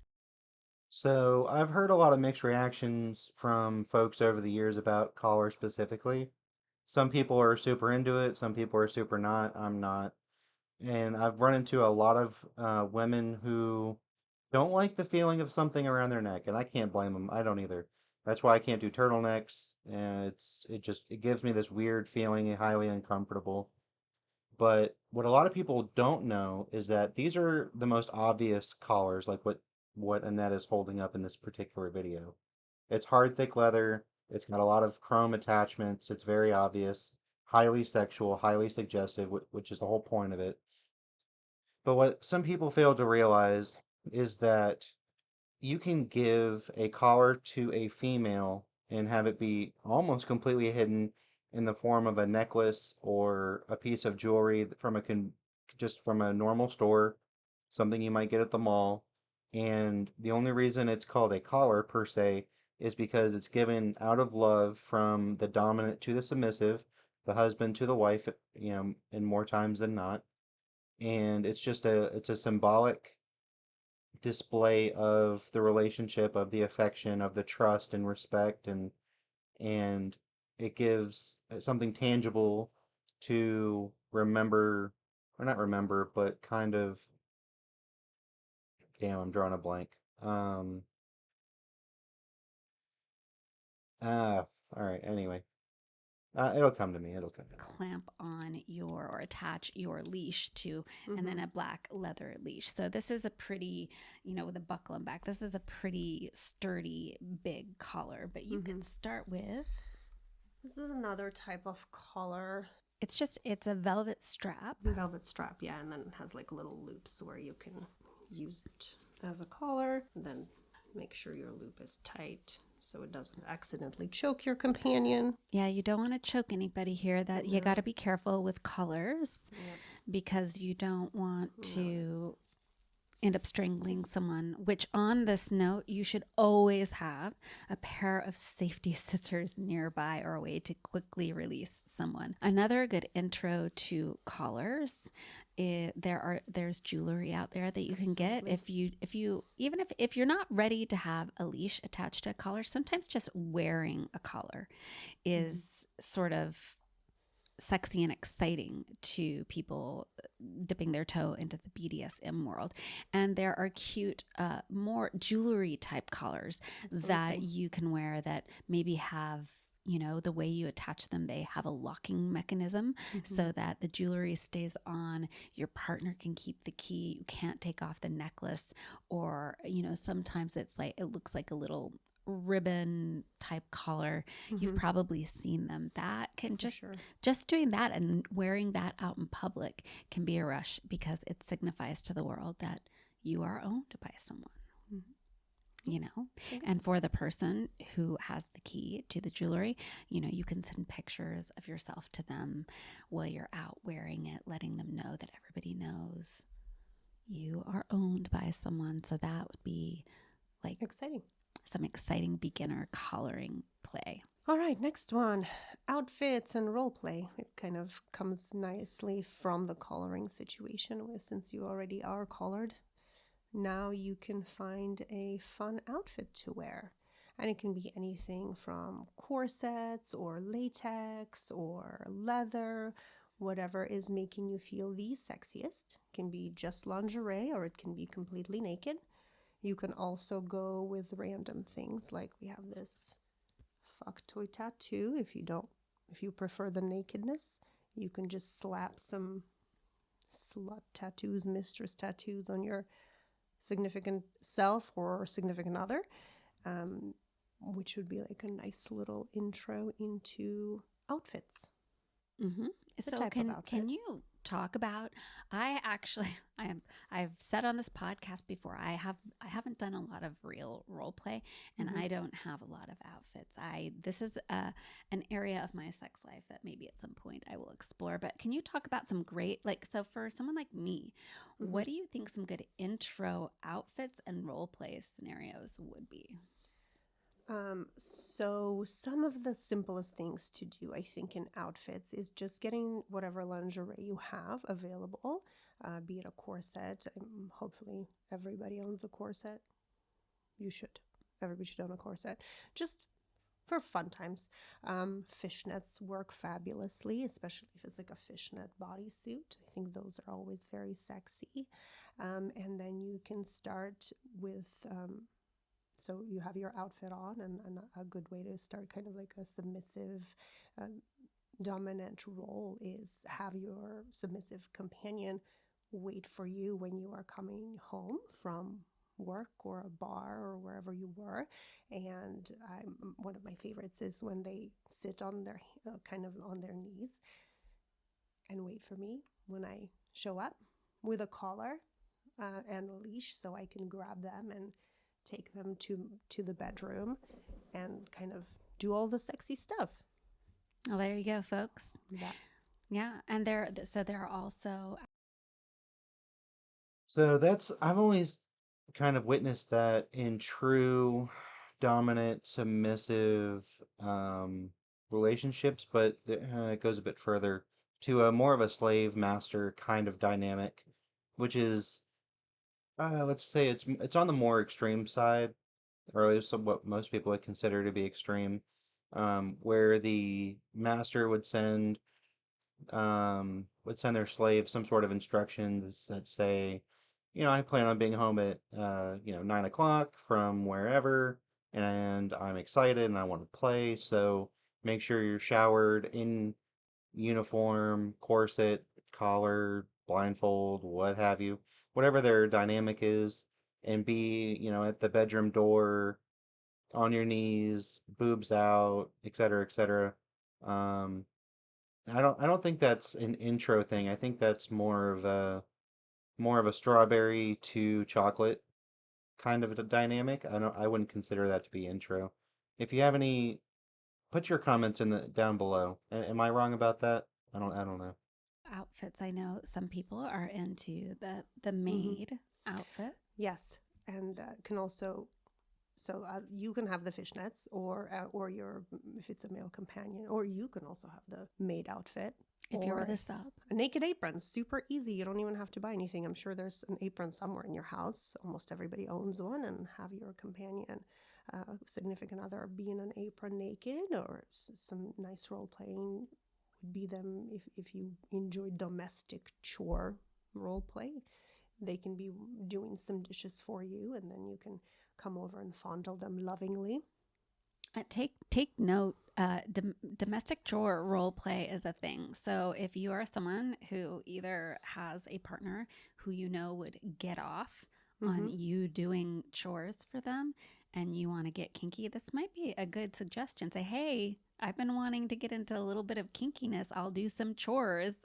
So I've heard a lot of mixed reactions from folks over the years about collar specifically. Some people are super into it, some people are super not. I'm not. And I've run into a lot of women who don't like the feeling of something around their neck, and I can't blame them. I don't either. That's why I can't do turtlenecks, and it gives me this weird feeling, highly uncomfortable. But what a lot of people don't know is that these are the most obvious collars, like what Annette is holding up in this particular video. It's hard, thick leather. It's got a lot of chrome attachments. It's very obvious, highly sexual, highly suggestive, which is the whole point of it. But what some people fail to realize is that you can give a collar to a female and have it be almost completely hidden in the form of a necklace or a piece of jewelry just from a normal store, something you might get at the mall. And the only reason it's called a collar per se is because it's given out of love from the dominant to the submissive, the husband to the wife, in more times than not. And it's a symbolic display of the relationship, of the affection, of the trust and respect, and it gives something tangible to remember, or not remember, but kind of, damn, I'm drawing a blank. Um, ah, all right. Anyway, it'll come to me. It'll come to me. Clamp on your or attach your leash to, and then Mm-hmm. a black leather leash. So this is a pretty, with a buckle and back, this is a pretty sturdy big collar, but you Mm-hmm. could start with, This is another type of collar. it's a velvet strap. Velvet strap, yeah, and then it has like little loops where you can use it as a collar, and then make sure your loop is tight so it doesn't accidentally choke your companion. Yeah, you don't want to choke anybody here. That you got No, to be careful with colors yep, because you don't want no, it's to end up strangling someone, which on this note, you should always have a pair of safety scissors nearby or a way to quickly release someone. Another good intro to collars, there's jewelry out there that you can get absolutely. if you even if you're not ready to have a leash attached to a collar, sometimes just wearing a collar Mm-hmm. is sort of sexy and exciting to people dipping their toe into the BDSM world. And there are cute, more jewelry type collars that Absolutely. you can wear that maybe have. The way you attach them, they have a locking mechanism Mm-hmm. so that the jewelry stays on. Your partner can keep the key. You can't take off the necklace. Or, sometimes it looks like a little ribbon type collar. You've Mm-hmm. probably seen them. That can For sure. just doing that and wearing that out in public can be a rush because it signifies to the world that you are owned by someone, Mm-hmm. you know? Okay. And for the person who has the key to the jewelry, you can send pictures of yourself to them while you're out wearing it, letting them know that everybody knows you are owned by someone. So that would be like Exciting. some exciting beginner collaring play. All right, next one. Outfits and role play. It kind of comes nicely from the collaring situation since you already are collared. Now you can find a fun outfit to wear. And it can be anything from corsets or latex or leather, whatever is making you feel the sexiest. It can be just lingerie or it can be completely naked. You can also go with random things like we have this fuck toy tattoo if you prefer the nakedness. You can just slap some slut tattoos, mistress tattoos on your significant self or significant other, um, which would be like a nice little intro into outfits. hmm It's a So type of can outfit. you talk about? I actually I've said on this podcast before I haven't done a lot of real role play and Mm-hmm. I don't have a lot of outfits. I This is an area of my sex life that maybe at some point I will explore. But can you talk about some great so for someone like me, Mm-hmm. what do you think some good intro outfits and role play scenarios would be? So some of the simplest things to do, I think, in outfits is just getting whatever lingerie you have available, be it a corset. Hopefully, everybody owns a corset. You should. Everybody should own a corset. Just for fun times. Fishnets work fabulously, especially if it's like a fishnet bodysuit. I think those are always very sexy. And then you can start with so you have your outfit on, and a good way to start kind of like a submissive, um, dominant role is have your submissive companion wait for you when you are coming home from work or a bar or wherever you were. And one of my favorites is when they sit on their kind of on their knees and wait for me when I show up with a collar and a leash so I can grab them and take them to the bedroom and kind of do all the sexy stuff. Oh, there you go, folks. That Yeah, and there are also. So I've always kind of witnessed that in true dominant, submissive um, relationships, but it goes a bit further to a more of a slave master kind of dynamic, which is, let's say it's on the more extreme side, or at least what most people would consider to be extreme. where the master would send their slave some sort of instructions that say, I plan on being home at 9 o'clock from wherever, and I'm excited and I want to play. So make sure you're showered in uniform, corset, collar, blindfold, what have you, whatever their dynamic is, and be, at the bedroom door on your knees, boobs out, etc., etc. Um, I don't think that's an intro thing. I think that's more of a strawberry to chocolate kind of a dynamic. I wouldn't consider that to be intro. If you have any, put your comments in the down below. Am I wrong about that? I don't know. Outfits, I know some people are into the Hmm. maid outfit. Yes, and can also so you can have the fishnets, or your if it's a male companion, or you can also have the maid outfit, If you're or the sub. a naked apron. Super easy. You don't even have to buy anything. I'm sure there's an apron somewhere in your house. Almost everybody owns one, and have your companion, significant other, be in an apron naked, or some nice role playing would be them if you enjoy domestic chore role play. They can be doing some dishes for you, and then you can come over and fondle them lovingly. Take note. Domestic chore role play is a thing. So if you are someone who either has a partner who you know would get off on Mm-hmm. you doing chores for them, and you want to get kinky, this might be a good suggestion. Say, hey, I've been wanting to get into a little bit of kinkiness. I'll do some chores.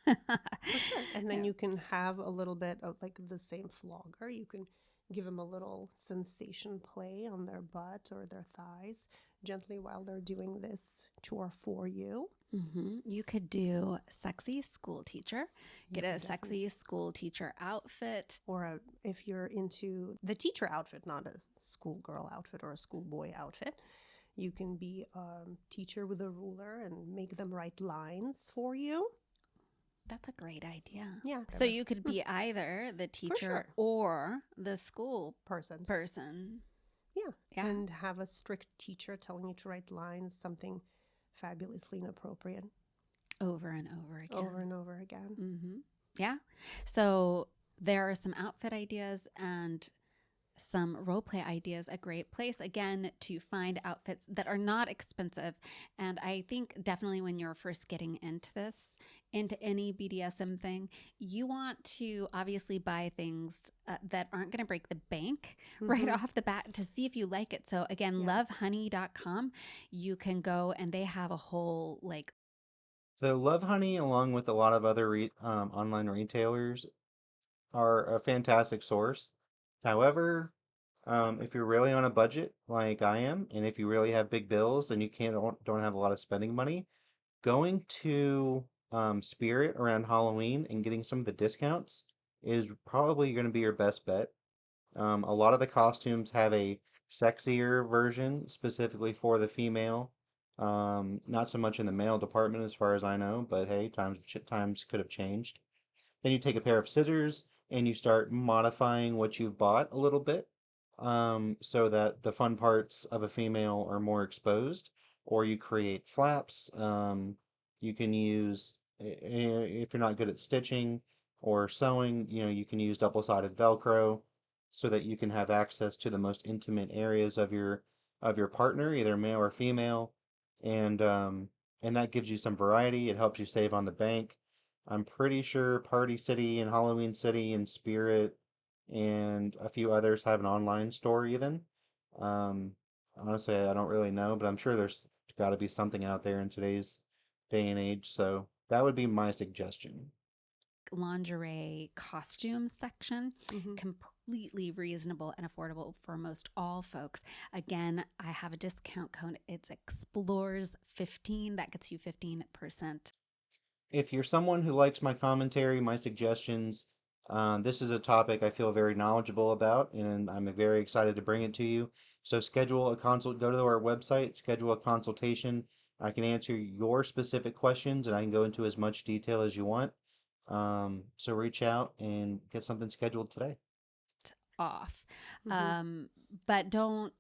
For sure. And then Yeah. you can have a little bit of like the same flogger. You can give them a little sensation play on their butt or their thighs gently while they're doing this chore for you. You could do sexy school teacher, You get can a definitely, sexy school teacher outfit. or if you're into the teacher outfit, not a schoolgirl outfit or a schoolboy outfit, you can be a teacher with a ruler and make them write lines for you. That's a great idea. Yeah, So you could be either the for teacher sure. or the school Persons. person. Yeah, Yeah, and have a strict teacher telling you to write lines, something fabulously inappropriate, over and over over again. and over again. Yeah. So there are some outfit ideas and some role play ideas. A great place again to find outfits that are not expensive. And I think definitely when you're first getting into this, into any BDSM thing, you want to obviously buy things that aren't going to break the bank right Mm-hmm. off the bat to see if you like it. So again, Yeah. lovehoney.com, you can go and they have a whole like So Love Honey, along with a lot of other online retailers, are a fantastic source. However, if you're really on a budget like I am, and if you really have big bills and you can't don't have a lot of spending money, going to Spirit around Halloween and getting some of the discounts is probably going to be your best bet. A lot of the costumes have a sexier version specifically for the female. Not so much in the male department as far as I know, but hey, times could have changed. Then you take a pair of scissors and you start modifying what you've bought a little bit, so that the fun parts of a female are more exposed. Or you create flaps. You can use, if you're not good at stitching or sewing, you can use double-sided Velcro so that you can have access to the most intimate areas of your partner, either male or female, and that gives you some variety. It helps you save on the bank. I'm pretty sure Party City and Halloween City and Spirit and a few others have an online store even. Um, Honestly, I don't really know, but I'm sure there's got to be something out there in today's day and age. So that would be my suggestion. lingerie costume section. Mm-hmm. Completely reasonable and affordable for most all folks. Again, I have a discount code. It's Explores 15. That gets you 15%. If you're someone who likes my commentary, my suggestions, this is a topic I feel very knowledgeable about, and I'm very excited to bring it to you. So schedule a consult. Go to our website, schedule a consultation. I can answer your specific questions, and I can go into as much detail as you want. So reach out and get something scheduled today. Off. Mm-hmm. Um, but don't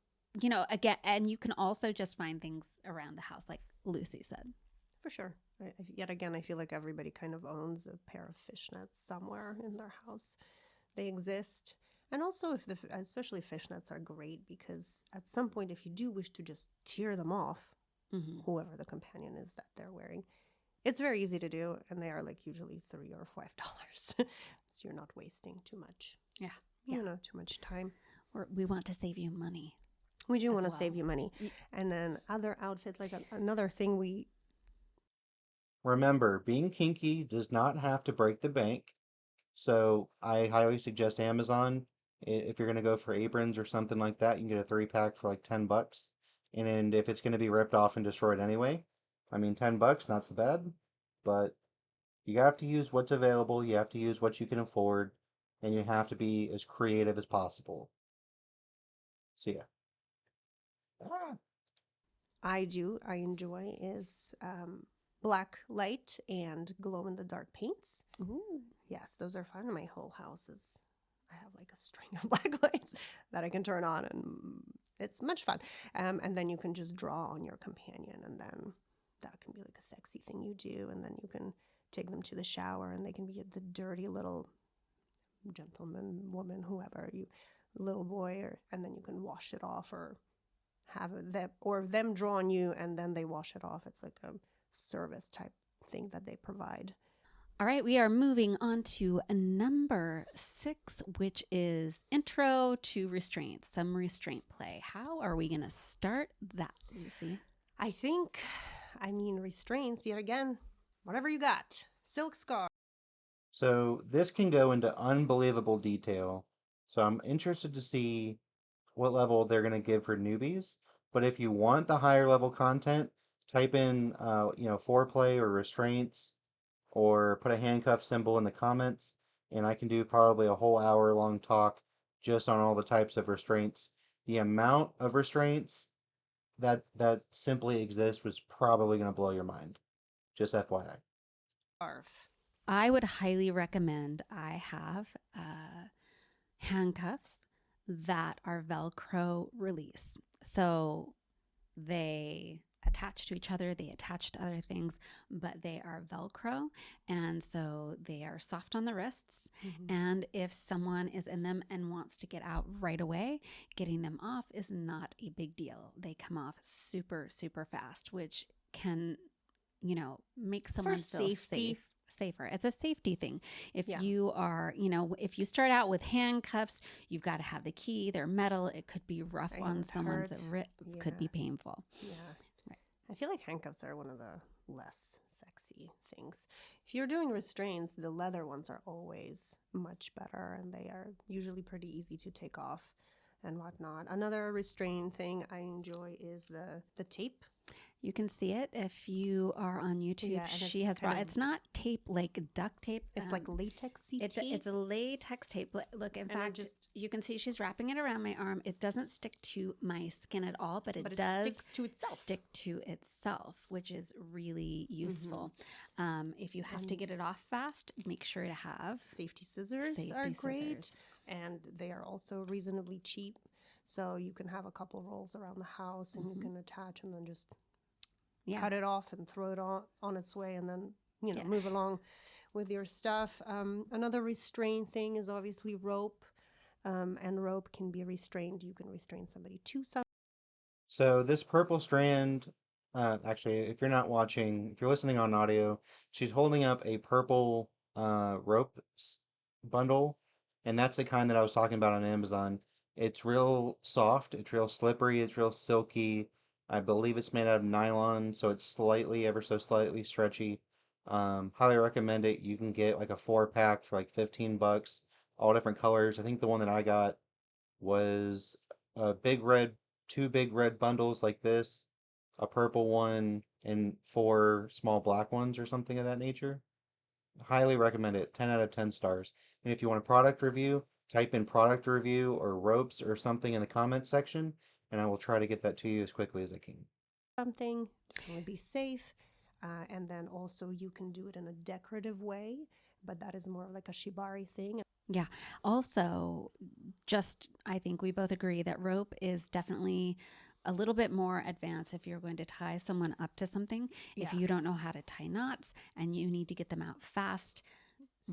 again, and you can also just find things around the house, like Lucy said. For sure. Yet again, I feel like everybody kind of owns a pair of fishnets somewhere in their house. They exist. And also, especially fishnets are great because at some point, if you do wish to just tear them off, Hmm. whoever the companion is that they're wearing, it's very easy to do, and they are like usually $3 or $5, so you're not wasting too much, Yeah, yeah. too much time. We want to save you money We do as want to save well. you money. And then other outfits, like another thing we Remember, being kinky does not have to break the bank. So I highly suggest Amazon. If you're gonna go for aprons or something like that, you can get a 3 pack for like $10. And if it's gonna be ripped off and destroyed anyway, I mean $10, not so bad. But you have to use what's available, you have to use what you can afford, and you have to be as creative as possible. So yeah. Ah. I enjoy is black light and glow in the dark paints. Ooh. Yes, those are fun. My whole house is, I have like a string of black lights that I can turn on, and it's much fun. And then you can just draw on your companion, and then that can be like a sexy thing you do. And then you can take them to the shower, and they can be the dirty little gentleman, woman, whoever you, little boy, and then you can wash it off or have them draw on you and then they wash it off. It's like a service type thing that they provide. All right, we are moving on to number 6, which is intro to restraint, some restraint play. How are we going to start that, Lucy? I think, I mean, restraints, yet again, whatever you got. Silk scarf. So this can go into unbelievable detail. So I'm interested to see what level they're going to give for newbies. But if you want the higher level content, type in, foreplay or restraints, or put a handcuff symbol in the comments, and I can do probably a whole hour long talk just on all the types of restraints. The amount of restraints that simply exist was probably going to blow your mind. Just FYI. I would highly recommend I have handcuffs that are Velcro release. So they attach to each other, they attach to other things, but they are Velcro. And so they are soft on the wrists. Mm-hmm. And if someone is in them and wants to get out right away, getting them off is not a big deal. They come off super, super fast, which can make For someone feel safety. safer. It's a safety thing. If Yeah, you are, if you start out with handcuffs, you've got to have the key. They're metal. It could be rough it on would someone's hurt. wrist, could be Yeah, painful. yeah. Right. I feel like handcuffs are one of the less sexy things. If you're doing restraints, the leather ones are always much better and they are usually pretty easy to take off and whatnot. Another restraint thing I enjoy is the tape. You can see it if you are on YouTube. Yeah, and She it's has kind brought. of It's not tape like duct tape. it's like latexy tape, It's a latex tape. Look, in and it fact, just you can see she's wrapping it around my arm. It doesn't stick to my skin at all, but but it it does sticks to itself. stick to itself, which is really Hmm. useful. If you have to And get it off fast, make sure to have safety scissors are safety great, scissors. and they are also reasonably cheap. So you can have a couple rolls around the house, and you Hmm. can attach and then just Yeah, cut it off and throw it on its way, and then yeah. move along with your stuff. Another restraint thing is obviously rope, and rope can be restrained. You can restrain somebody to something. So this purple strand, actually, if you're not watching, if you're listening on audio, she's holding up a purple rope bundle, and that's the kind that I was talking about on Amazon. It's real soft, it's real slippery, it's real silky. I believe it's made out of nylon, so it's slightly, ever so slightly stretchy. Highly recommend it. You can get like a 4 pack for like $15, all different colors. I think the one that I got was a big red, two big red bundles like this, a purple one, and four small black ones or something of that nature. Highly recommend it. 10 out of 10 stars. And if you want a product review, type in product review or ropes or something in the comments section, and I will try to get that to you as quickly as I can. Definitely be safe. And then also you can do it in a decorative way, but that is more like a shibari thing. Yeah. Also, just I think we both agree that rope is definitely a little bit more advanced if you're going to tie someone up to something. If Yeah. you don't know how to tie knots and you need to get them out fast,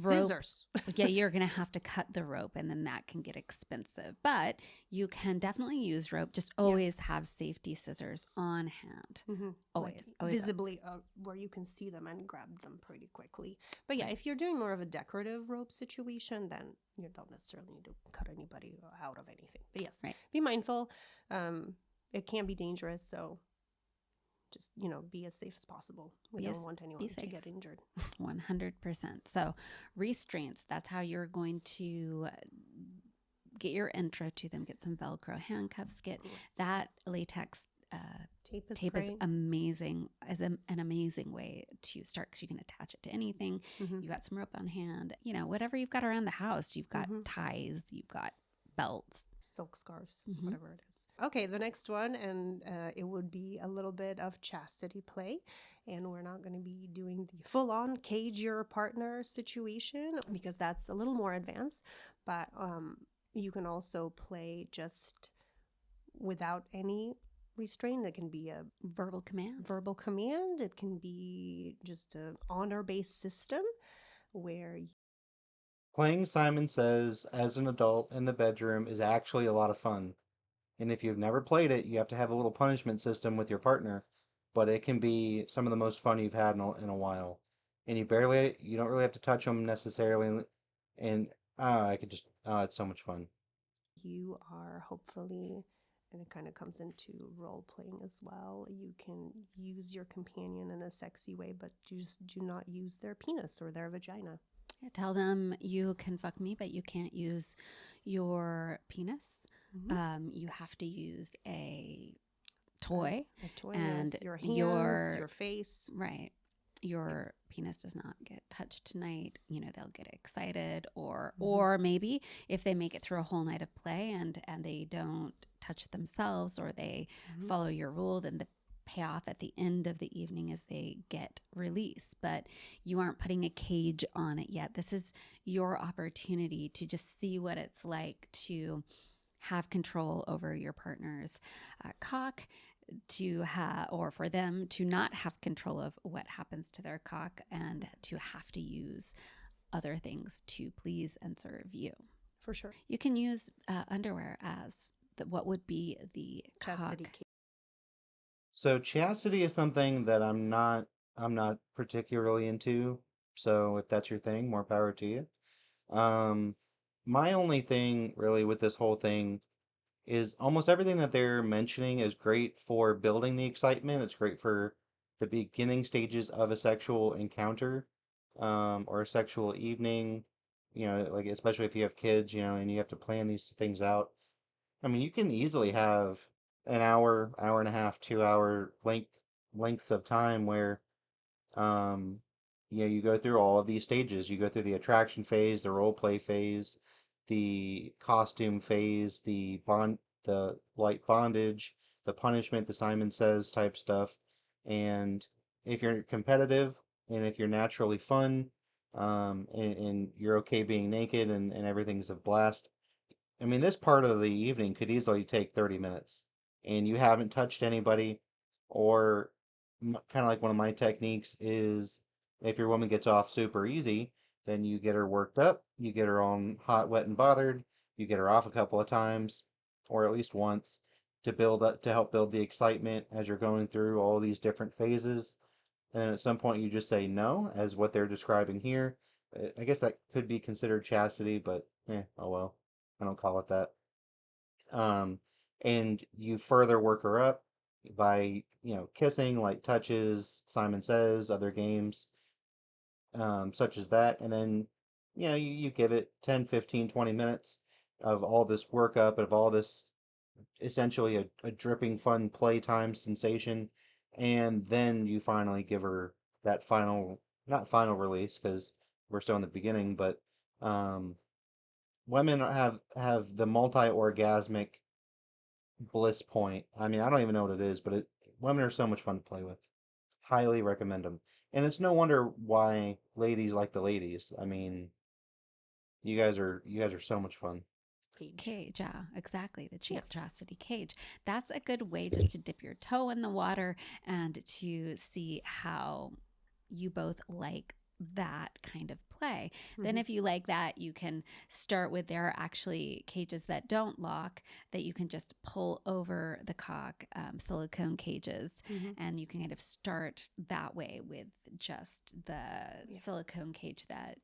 rope, Scissors. yeah, you're going to have to cut the rope and then that can get expensive. But you can definitely use rope. Just Yeah. always have safety scissors on hand. Like Always, always, always. visibly where you can see them and grab them pretty quickly. But yeah, Right, if you're doing more of a decorative rope situation, then you don't necessarily need to cut anybody out of anything. But yes, right. be mindful. Um, it can be dangerous, so just be as safe as possible. We Be, don't as, want be anyone to safe. get injured. 100%. So, restraints, that's how you're going to get your intro to them, get some Velcro handcuffs, get that latex uh, Tape is tape is great. amazing, as an amazing way to start because you can attach it to anything. Hmm. You got some rope on hand, whatever you've got around the house. You've got Hmm. ties, you've got belts. Silk scarves, Hmm. whatever it is. Okay, the next one, and it would be a little bit of chastity play. And we're not going to be doing the full on cage your partner situation because that's a little more advanced. But you can also play just without any restraint. It can be a Verbal command. verbal command, it can be just an honor based system where Playing Simon Says as an adult in the bedroom is actually a lot of fun. And if you've never played it, you have to have a little punishment system with your partner, but it can be some of the most fun you've had in a while. And you don't really have to touch them necessarily. And I could just, it's so much fun. you are hopefully, and it kind of comes into role playing as well. You can use your companion in a sexy way, but just do not use their penis or their vagina. Yeah, tell them you can fuck me, but you can't use your penis. Hmm. You have to use a toy, A toy, yes, and your hands, your your face. right, your penis does not get touched tonight. They'll get excited, or Hmm. maybe if they make it through a whole night of play and they don't touch themselves or they Hmm. follow your rule, then the payoff at the end of the evening is they get released. But you aren't putting a cage on it yet. This is your opportunity to just see what it's like to have control over your partner's cock, to have, or for them to not have control of what happens to their cock and to have to use other things to please and serve you. For sure. You can use underwear as what would be the Chastity cock. cage. So chastity is something that I'm not particularly into. So if that's your thing, more power to you. Um, my only thing really with this whole thing is almost everything that they're mentioning is great for building the excitement. It's great for the beginning stages of a sexual encounter, or a sexual evening. Like especially if you have kids, and you have to plan these things out. I mean, you can easily have an hour, hour and a half, 2 hour lengths of time where um, you go through all of these stages. You go through the attraction phase, the role play phase, the costume phase, the light bondage, the punishment, the Simon Says type stuff. And if you're competitive and if you're naturally fun, and you're okay being naked and everything's a blast, I mean, this part of the evening could easily take 30 minutes, and you haven't touched anybody, or kind of like one of my techniques is if your woman gets off super easy, then you get her worked up, you get her on hot, wet, and bothered, you get her off a couple of times, or at least once, to help build the excitement as you're going through all these different phases. And at some point, you just say no, as what they're describing here. I guess that could be considered chastity, but oh well. I don't call it that. Um, and you further work her up by, kissing, like touches, Simon Says, other games, such as that. And then, you give it 10, 15, 20 minutes of all this workup, of all this essentially a dripping fun playtime sensation. And then you finally give her that not final release because we're still in the beginning, but um, women have the multi-orgasmic bliss point. I mean, I don't even know what it is, but women are so much fun to play with. Highly recommend them. And it's no wonder why ladies like the ladies. I mean, You guys are so much fun. Cage. Cage, yeah, exactly. The Yes. chastity cage. That's a good way just to dip your toe in the water and to see how you both like that kind of play. Then, Hmm. if you like that, you can start with there are actually cages that don't lock that you can just pull over the cock, silicone cages, Hmm. and you can kind of start that way with just the Yeah, silicone cage that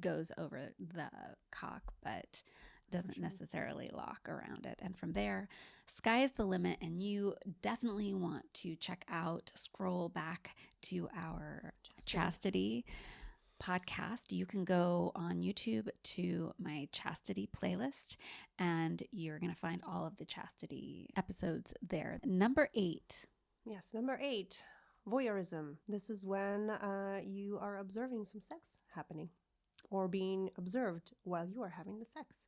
goes over the cock, but for doesn't sure. necessarily lock around it. And from there, sky's the limit. And you definitely want to check out, scroll back to our Chastity. chastity podcast. You can go on YouTube to my chastity playlist, and you're going to find all of the chastity episodes there. Number 8. Yes, number 8, voyeurism. This is when you are observing some sex happening or being observed while you are having the sex.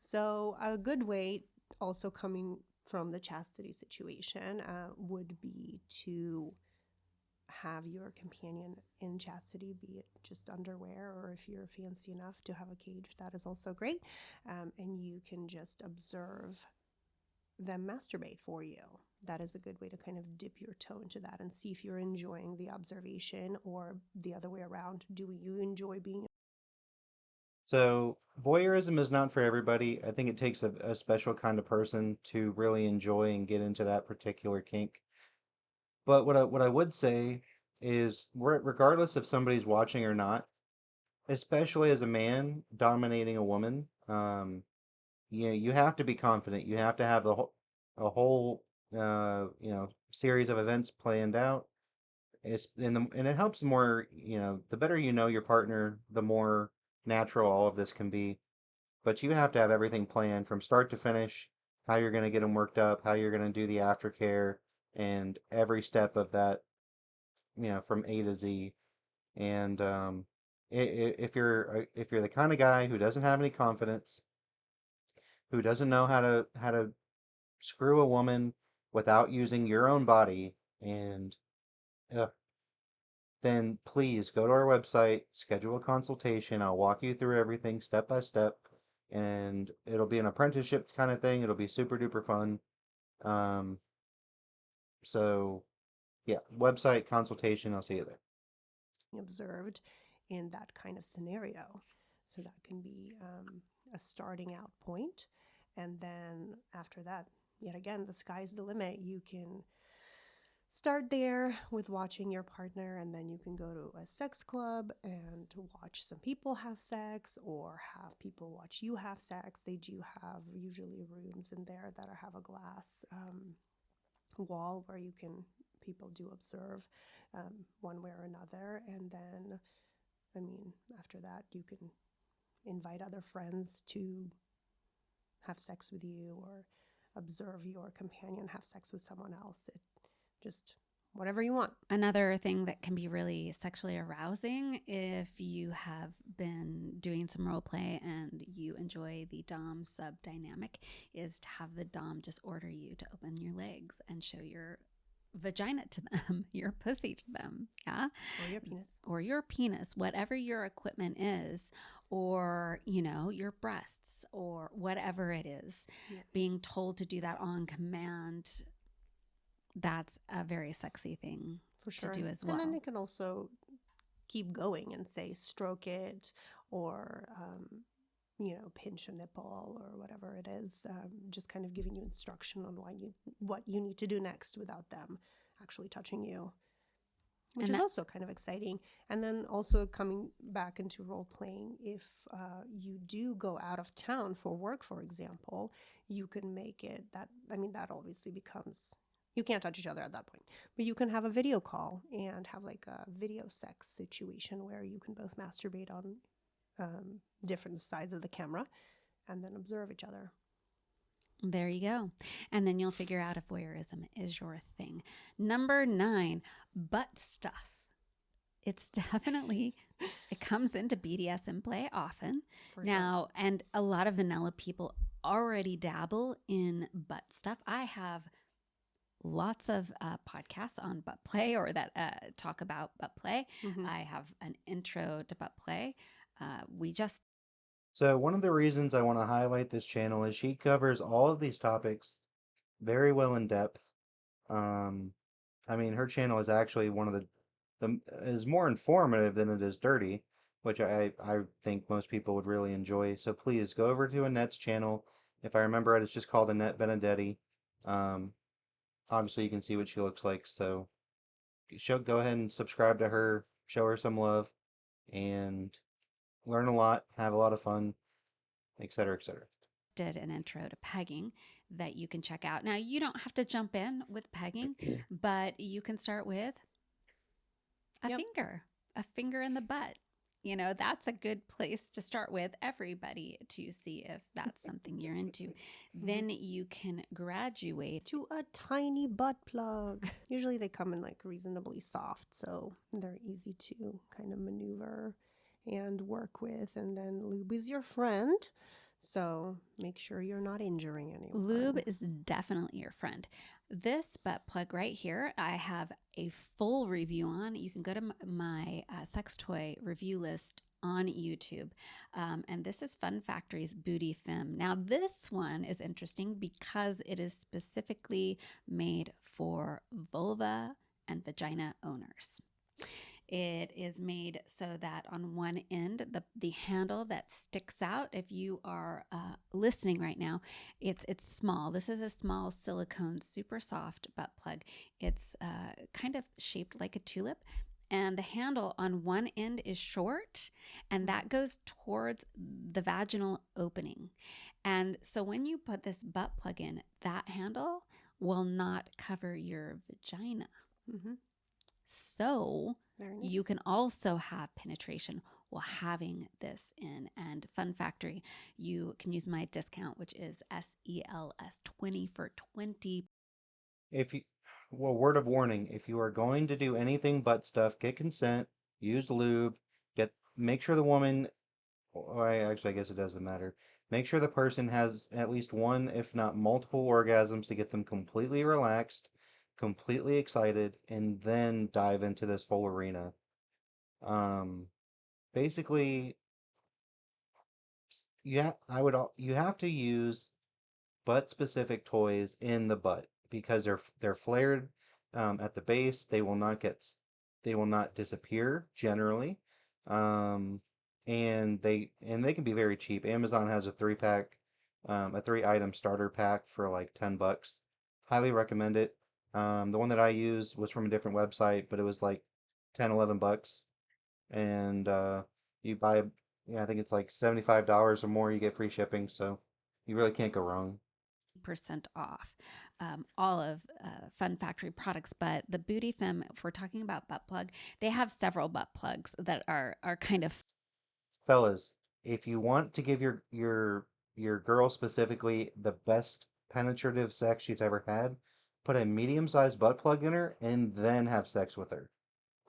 So, a good way, also coming from the chastity situation, would be to have your companion in chastity, be it just underwear, or if you're fancy enough to have a cage, that is also great. And you can just observe them masturbate for you. That is a good way to kind of dip your toe into that and see if you're enjoying the observation or the other way around. Do you enjoy being? So voyeurism is not for everybody. I think it takes a special kind of person to really enjoy and get into that particular kink. But what I would say is, regardless if somebody's watching or not, especially as a man dominating a woman, you have to be confident. You have to have a whole series of events planned out. And it helps the more, the better you know your partner, the more natural all of this can be. But you have to have everything planned from start to finish, how you're going to get them worked up, how you're going to do the aftercare, and every step of that, from A to Z. And if you're the kind of guy who doesn't have any confidence, who doesn't know how to screw a woman without using your own body, and uh, then please go to our website, schedule a consultation. I'll walk you through everything step by step, and it'll be an apprenticeship kind of thing. It'll be super duper fun. Um, so yeah, website consultation. I'll see you there. Observed in that kind of scenario. So that can be a starting out point. And then after that, yet again, the sky's the limit. You can start there with watching your partner, and then you can go to a sex club and watch some people have sex or have people watch you have sex. They do have usually rooms in there that have a glass wall where you can people do observe one way or another. And then I mean, after that, you can invite other friends to have sex with you or observe your companion have sex with someone else. It just whatever you want. Another thing that can be really sexually arousing if you have been doing some role play and you enjoy the Dom sub dynamic is to have the Dom just order you to open your legs and show your vagina to them, your pussy to them. Yeah. Or your penis. Or your penis, whatever your equipment is, or, your breasts or whatever it is, Yeah, being told to do that on command, that's a very sexy thing for to sure. do as And then well. they can also keep going and say stroke it or pinch a nipple or whatever it is, just kind of giving you instruction on what you need to do next without them actually touching you, which And is that also kind of exciting. And then also coming back into role playing, if you do go out of town for work, for example, you can make it that, I mean, that obviously becomes, you can't touch each other at that point, but you can have a video call and have like a video sex situation where you can both masturbate on different sides of the camera and then observe each other. There you go. And then you'll figure out if voyeurism is your thing. Number 9, butt stuff. It's definitely it comes into BDSM play often. For sure. Now, and a lot of vanilla people already dabble in butt stuff. I have lots of podcasts on butt play or that talk about butt play. Hmm. I have an intro to butt play. We just So one of the reasons I want to highlight this channel is she covers all of these topics very well in depth. Um, I mean, her channel is actually one of the is more informative than it is dirty, which I think most people would really enjoy. So please go over to Annette's channel. If I remember right, it's just called Annette Benedetti. Um, Obviously you can see what she looks like. So go ahead and subscribe to her, show her some love, and learn a lot, have a lot of fun, etc., etc. Did an intro to pegging that you can check out. Now, you don't have to jump in with pegging, but you can start with a Yep. finger, a finger in the butt. That's a good place to start with everybody to see if that's something you're into. Hmm. Then you can graduate. To a tiny butt plug. Usually they come in like reasonably soft, so they're easy to kind of maneuver and work with. And then lube is your friend, so make sure you're not injuring Lube anyone. is definitely your friend. This butt plug right here, I have a full review on. You can go to my sex toy review list on YouTube. And this is Fun Factory's Booty Fem. Now, this one is interesting because it is specifically made for vulva and vagina owners. It is made so that on one end, the handle that sticks out, if you are listening right now, it's small. This is a small silicone, super soft butt plug. It's kind of shaped like a tulip. And the handle on one end is short, and Mhm. that goes towards the vaginal opening. And so when you put this butt plug in, that handle will not cover your vagina. Mhm. So Very you nice. can also have penetration while having this in. And Fun Factory, you can use my discount, which is SELS20 for 20. If you, well, word of warning, if you are going to do anything but stuff, get consent, use lube, make sure the woman, or I guess it doesn't matter. Make sure the person has at least one, if not multiple orgasms to get them completely relaxed, completely excited, and then dive into this full arena. Um, Basically, you have to use butt specific toys in the butt because they're flared at the base. They will not disappear generally, um, and they can be very cheap. Amazon has a a 3 item starter pack for like $10. Highly recommend it. The one that I used was from a different website, but it was like 10, $11, and you buy, yeah, I think it's like $75 or more. You get free shipping, so you really can't go wrong. Percent off all of Fun Factory products, but the Booty Fem, if we're talking about butt plug, they have several butt plugs that are kind of Fellas, if you want to give your girl specifically the best penetrative sex she's ever had, put a medium-sized butt plug in her and then have sex with her.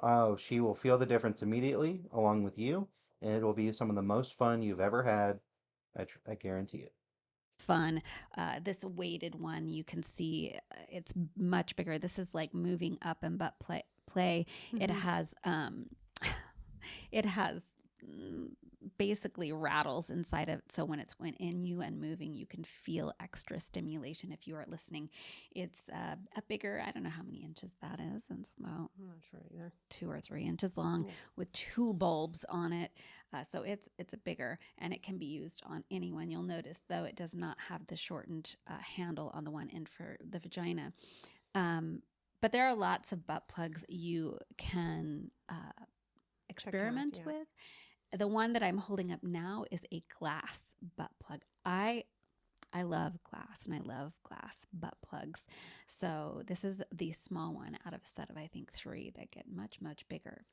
Oh, she will feel the difference immediately, along with you, and it will be some of the most fun you've ever had. I guarantee it. fun. This weighted one, you can see it's much bigger. This is like moving up and butt play. It Mhm. has it has mm, basically rattles inside of it. So when it's in you and moving, you can feel extra stimulation if you are listening. It's a bigger, I don't know how many inches that is. It's about I'm not sure either. 2 or 3 inches long Yeah. with two bulbs on it. So it's a bigger and it can be used on anyone. You'll notice though it does not have the shortened handle on the one end for the vagina. Um, but there are lots of butt plugs you can Check out. experiment Yeah. with. The one that I'm holding up now is a glass butt plug. I love glass and I love glass butt plugs. So this is the small one out of a set of I think 3 that get much bigger.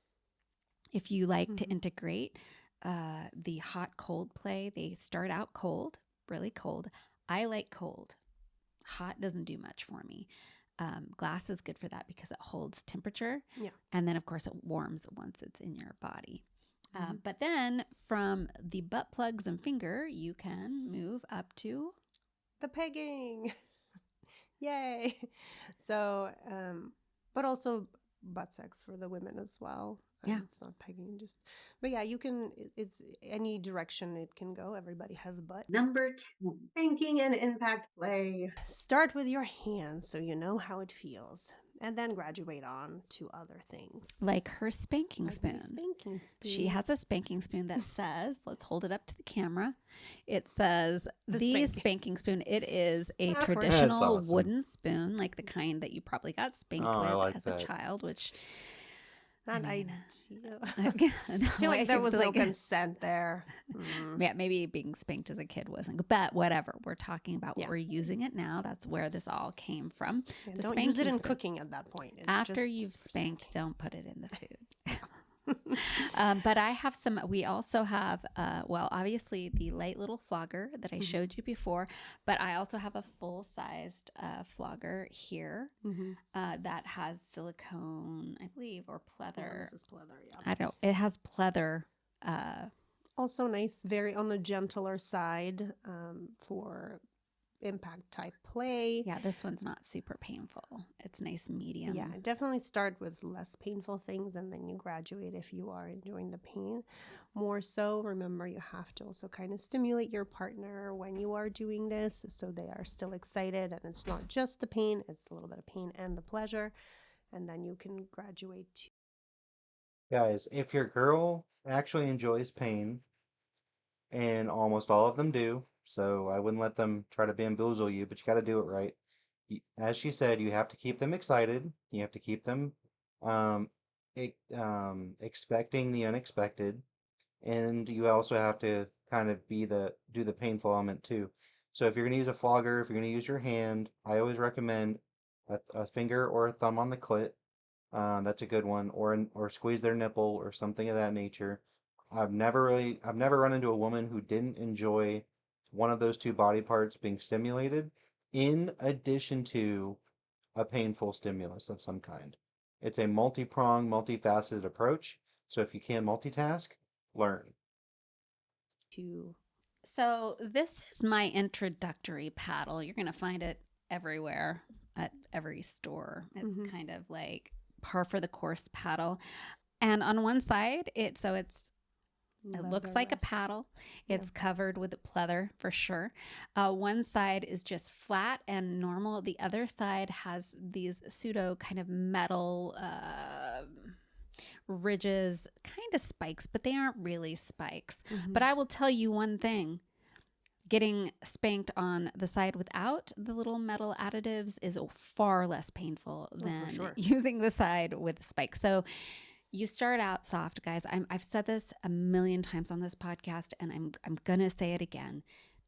If you like to Mhm. integrate the hot cold play, they start out cold, really cold. I like cold. Hot doesn't do much for me. Glass is good for that because it holds temperature. Yeah. And then, of course, it warms once it's in your body. Mhm. But then from the butt plugs and finger, you can move up to The pegging. Yay. So, but also butt sex for the women as well. Yeah. It's not pegging, just, but yeah, you can, it's any direction it can go. Everybody has a butt. Number 10, spanking and impact play. Start with your hands so you know how it feels, and then graduate on to other things. Like her spanking Like my spoon. spanking She spoon. has a spanking spoon that says, let's hold it up to the camera. It says, The the spank. spanking spoon. It is a Of course. That's traditional awesome. wooden spoon, like the kind that you probably got Oh, spanked I with like as a that. child, which, I Not mean, ideal. again, I feel like there I was feel no like, consent there. Mm. yeah, maybe being spanked as a kid wasn't good, but whatever. We're talking about what Yeah. we're using it now. That's where this all came from. Yeah, The don't use it spanking in spoon. cooking at that point. It's After just you've for spanked, spanking. don't put it in the food. Yeah. But I have some, we also have, well, obviously the light little flogger that I Mhm. showed you before, but I also have a full-sized flogger here Mhm. that has silicone, I believe, or Yeah, pleather. this is pleather. Yeah. I don't, it has pleather. Uh, Also nice, very on the gentler side for impact type play. yeah, this one's not super painful. It's nice Yeah, medium. definitely start with less painful things and then you graduate if you are enjoying the pain more so. Remember, you have to also kind of stimulate your partner when you are doing this so they are still excited and it's not just the pain, it's a little bit of pain and the pleasure. And then you can graduate to. Guys, if your girl actually enjoys pain, and almost all of them do, so I wouldn't let them try to bamboozle you, but you got to do it right. As she said, you have to keep them excited. You have to keep them um, expecting the unexpected, and you also have to kind of do the painful element too. So if you're going to use a flogger, if you're going to use your hand, I always recommend a finger or a thumb on the clit. That's a good one, or squeeze their nipple or something of that nature. I've never run into a woman who didn't enjoy one of those two body parts being stimulated, in addition to a painful stimulus of some kind. It's a multi-pronged, multifaceted approach. So if you can't multitask, learn. To. So this is my introductory paddle. You're going to find it everywhere at every store. It's Mhm. kind of like par for the course paddle. And on one side, it looks like a Leatherless. paddle. Yeah. It's covered with pleather for sure. One side is just flat and normal. The other side has these pseudo kind of metal ridges, kind of spikes, but they aren't really spikes. But Mhm. I will tell you one thing, getting spanked on the side without the little metal additives is far less painful Oh, for than sure. using the side with the spike. So you start out soft, guys. I've said this a million times on this podcast, and I'm gonna say it again.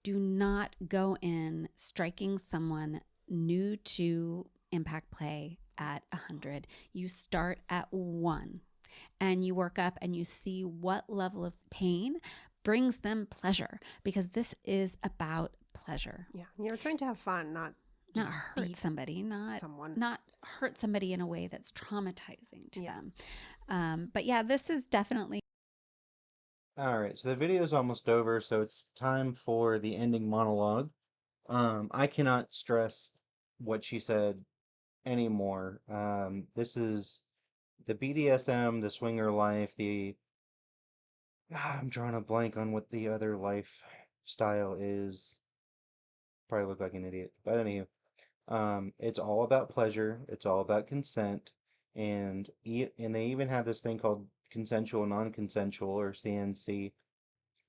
Do not go in striking someone new to impact play at 100. You start at 1 and you work up and you see what level of pain brings them pleasure, because this is about pleasure. Yeah. You're trying to have fun, not Not just hurt beat somebody, someone. not hurt somebody in a way that's traumatizing to Yeah. them. But yeah, this is definitely. All right, so the video is almost over, so it's time for the ending monologue. I cannot stress what she said anymore. This is the BDSM, the swinger life, I'm drawing a blank on what the other lifestyle is. Probably look like an idiot, but anywho, it's all about pleasure. It's all about consent, and they even have this thing called consensual non-consensual, or CNC,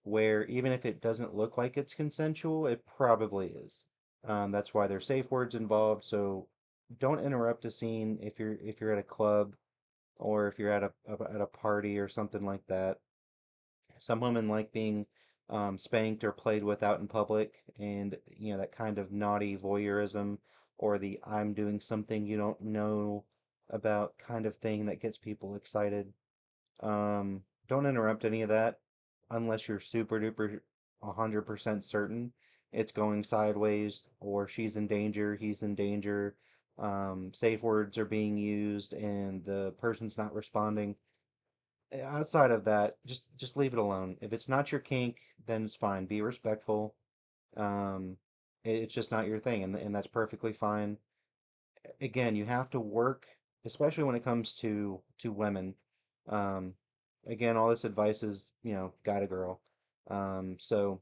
where even if it doesn't look like it's consensual, it probably is. That's why there's safe words involved. So don't interrupt a scene if you're at a club, or if you're at a party or something like that. Some women like being spanked or played with out in public, and that kind of naughty voyeurism, or the I'm doing something you don't know about kind of thing that gets people excited. Don't interrupt any of that unless you're super duper 100% certain it's going sideways, or she's in danger, he's in danger, safe words are being used, and the person's not responding. Outside of that, just leave it alone. If it's not your kink, then it's fine. Be respectful. Um, it's just not your thing, and that's perfectly fine. Again, you have to work, especially when it comes to women. Um, Again, all this advice is, guy to girl. So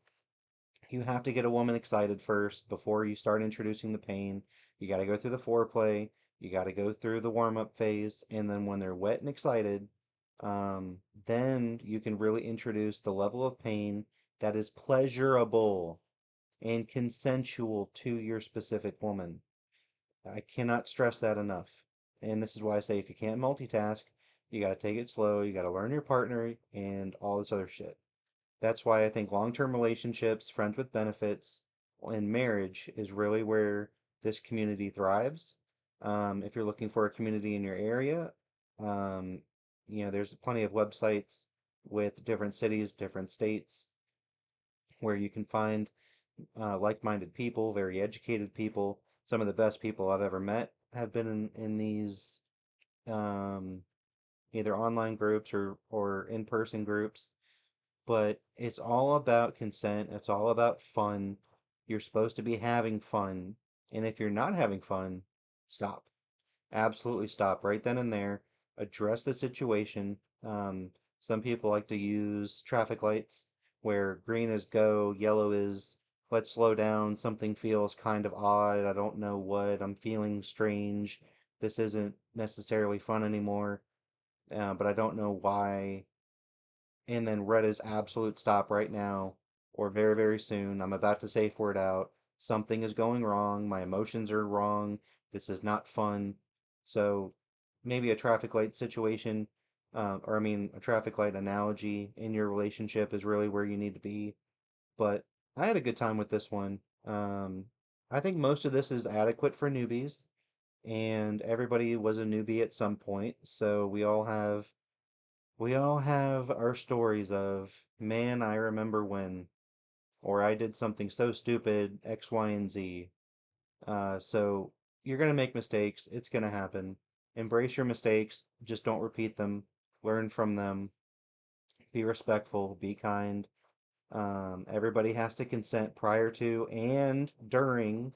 you have to get a woman excited first before you start introducing the pain. You got to go through the foreplay. You got to go through the warm up phase. And then when they're wet and excited, then you can really introduce the level of pain that is pleasurable and consensual to your specific woman. I cannot stress that enough. And this is why I say if you can't multitask, you got to take it slow. You got to learn your partner and all this other shit. That's why I think long-term relationships, friends with benefits, and marriage is really where this community thrives. If you're looking for a community in your area, um, there's plenty of websites with different cities, different states, where you can find like-minded people, very educated people. Some of the best people I've ever met have been in these um, either online groups or in-person groups, but it's all about consent. It's all about fun. You're supposed to be having fun. And if you're not having fun, stop. Absolutely stop right then and there. Address the situation. Some people like to use traffic lights where green is go, yellow is let's slow down. Something feels kind of odd. I don't know what. I'm feeling strange. This isn't necessarily fun anymore, but I don't know why. And then red is absolute stop right now or very, very soon. I'm about to safe word out. Something is going wrong. My emotions are wrong. This is not fun. So maybe a traffic light situation, or I mean, a traffic light analogy in your relationship is really where you need to be. But I had a good time with this one. I think most of this is adequate for newbies, and everybody was a newbie at some point. So we all have our stories of, man, I remember when, or I did something so stupid, X, Y, and Z. So you're going to make mistakes. It's going to happen. Embrace your mistakes. Just don't repeat them. Learn from them. Be respectful. Be kind. Everybody has to consent prior to and during.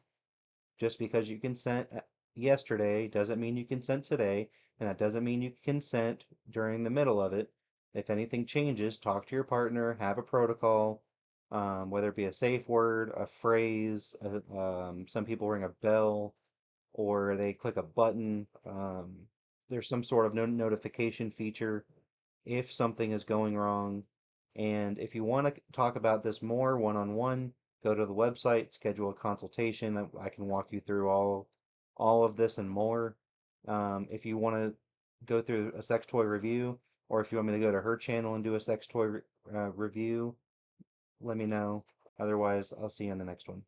Just because you consent yesterday doesn't mean you consent today, and that doesn't mean you consent during the middle of it. If anything changes, talk to your partner, have a protocol, whether it be a safe word, a phrase, some people ring a bell, or they click a button. There's some sort of notification feature if something is going wrong. And if you want to talk about this more one on one, go to the website, schedule a consultation. I can walk you through all of this and more. If you want to go through a sex toy review, or if you want me to go to her channel and do a sex toy review, let me know. Otherwise, I'll see you in the next one.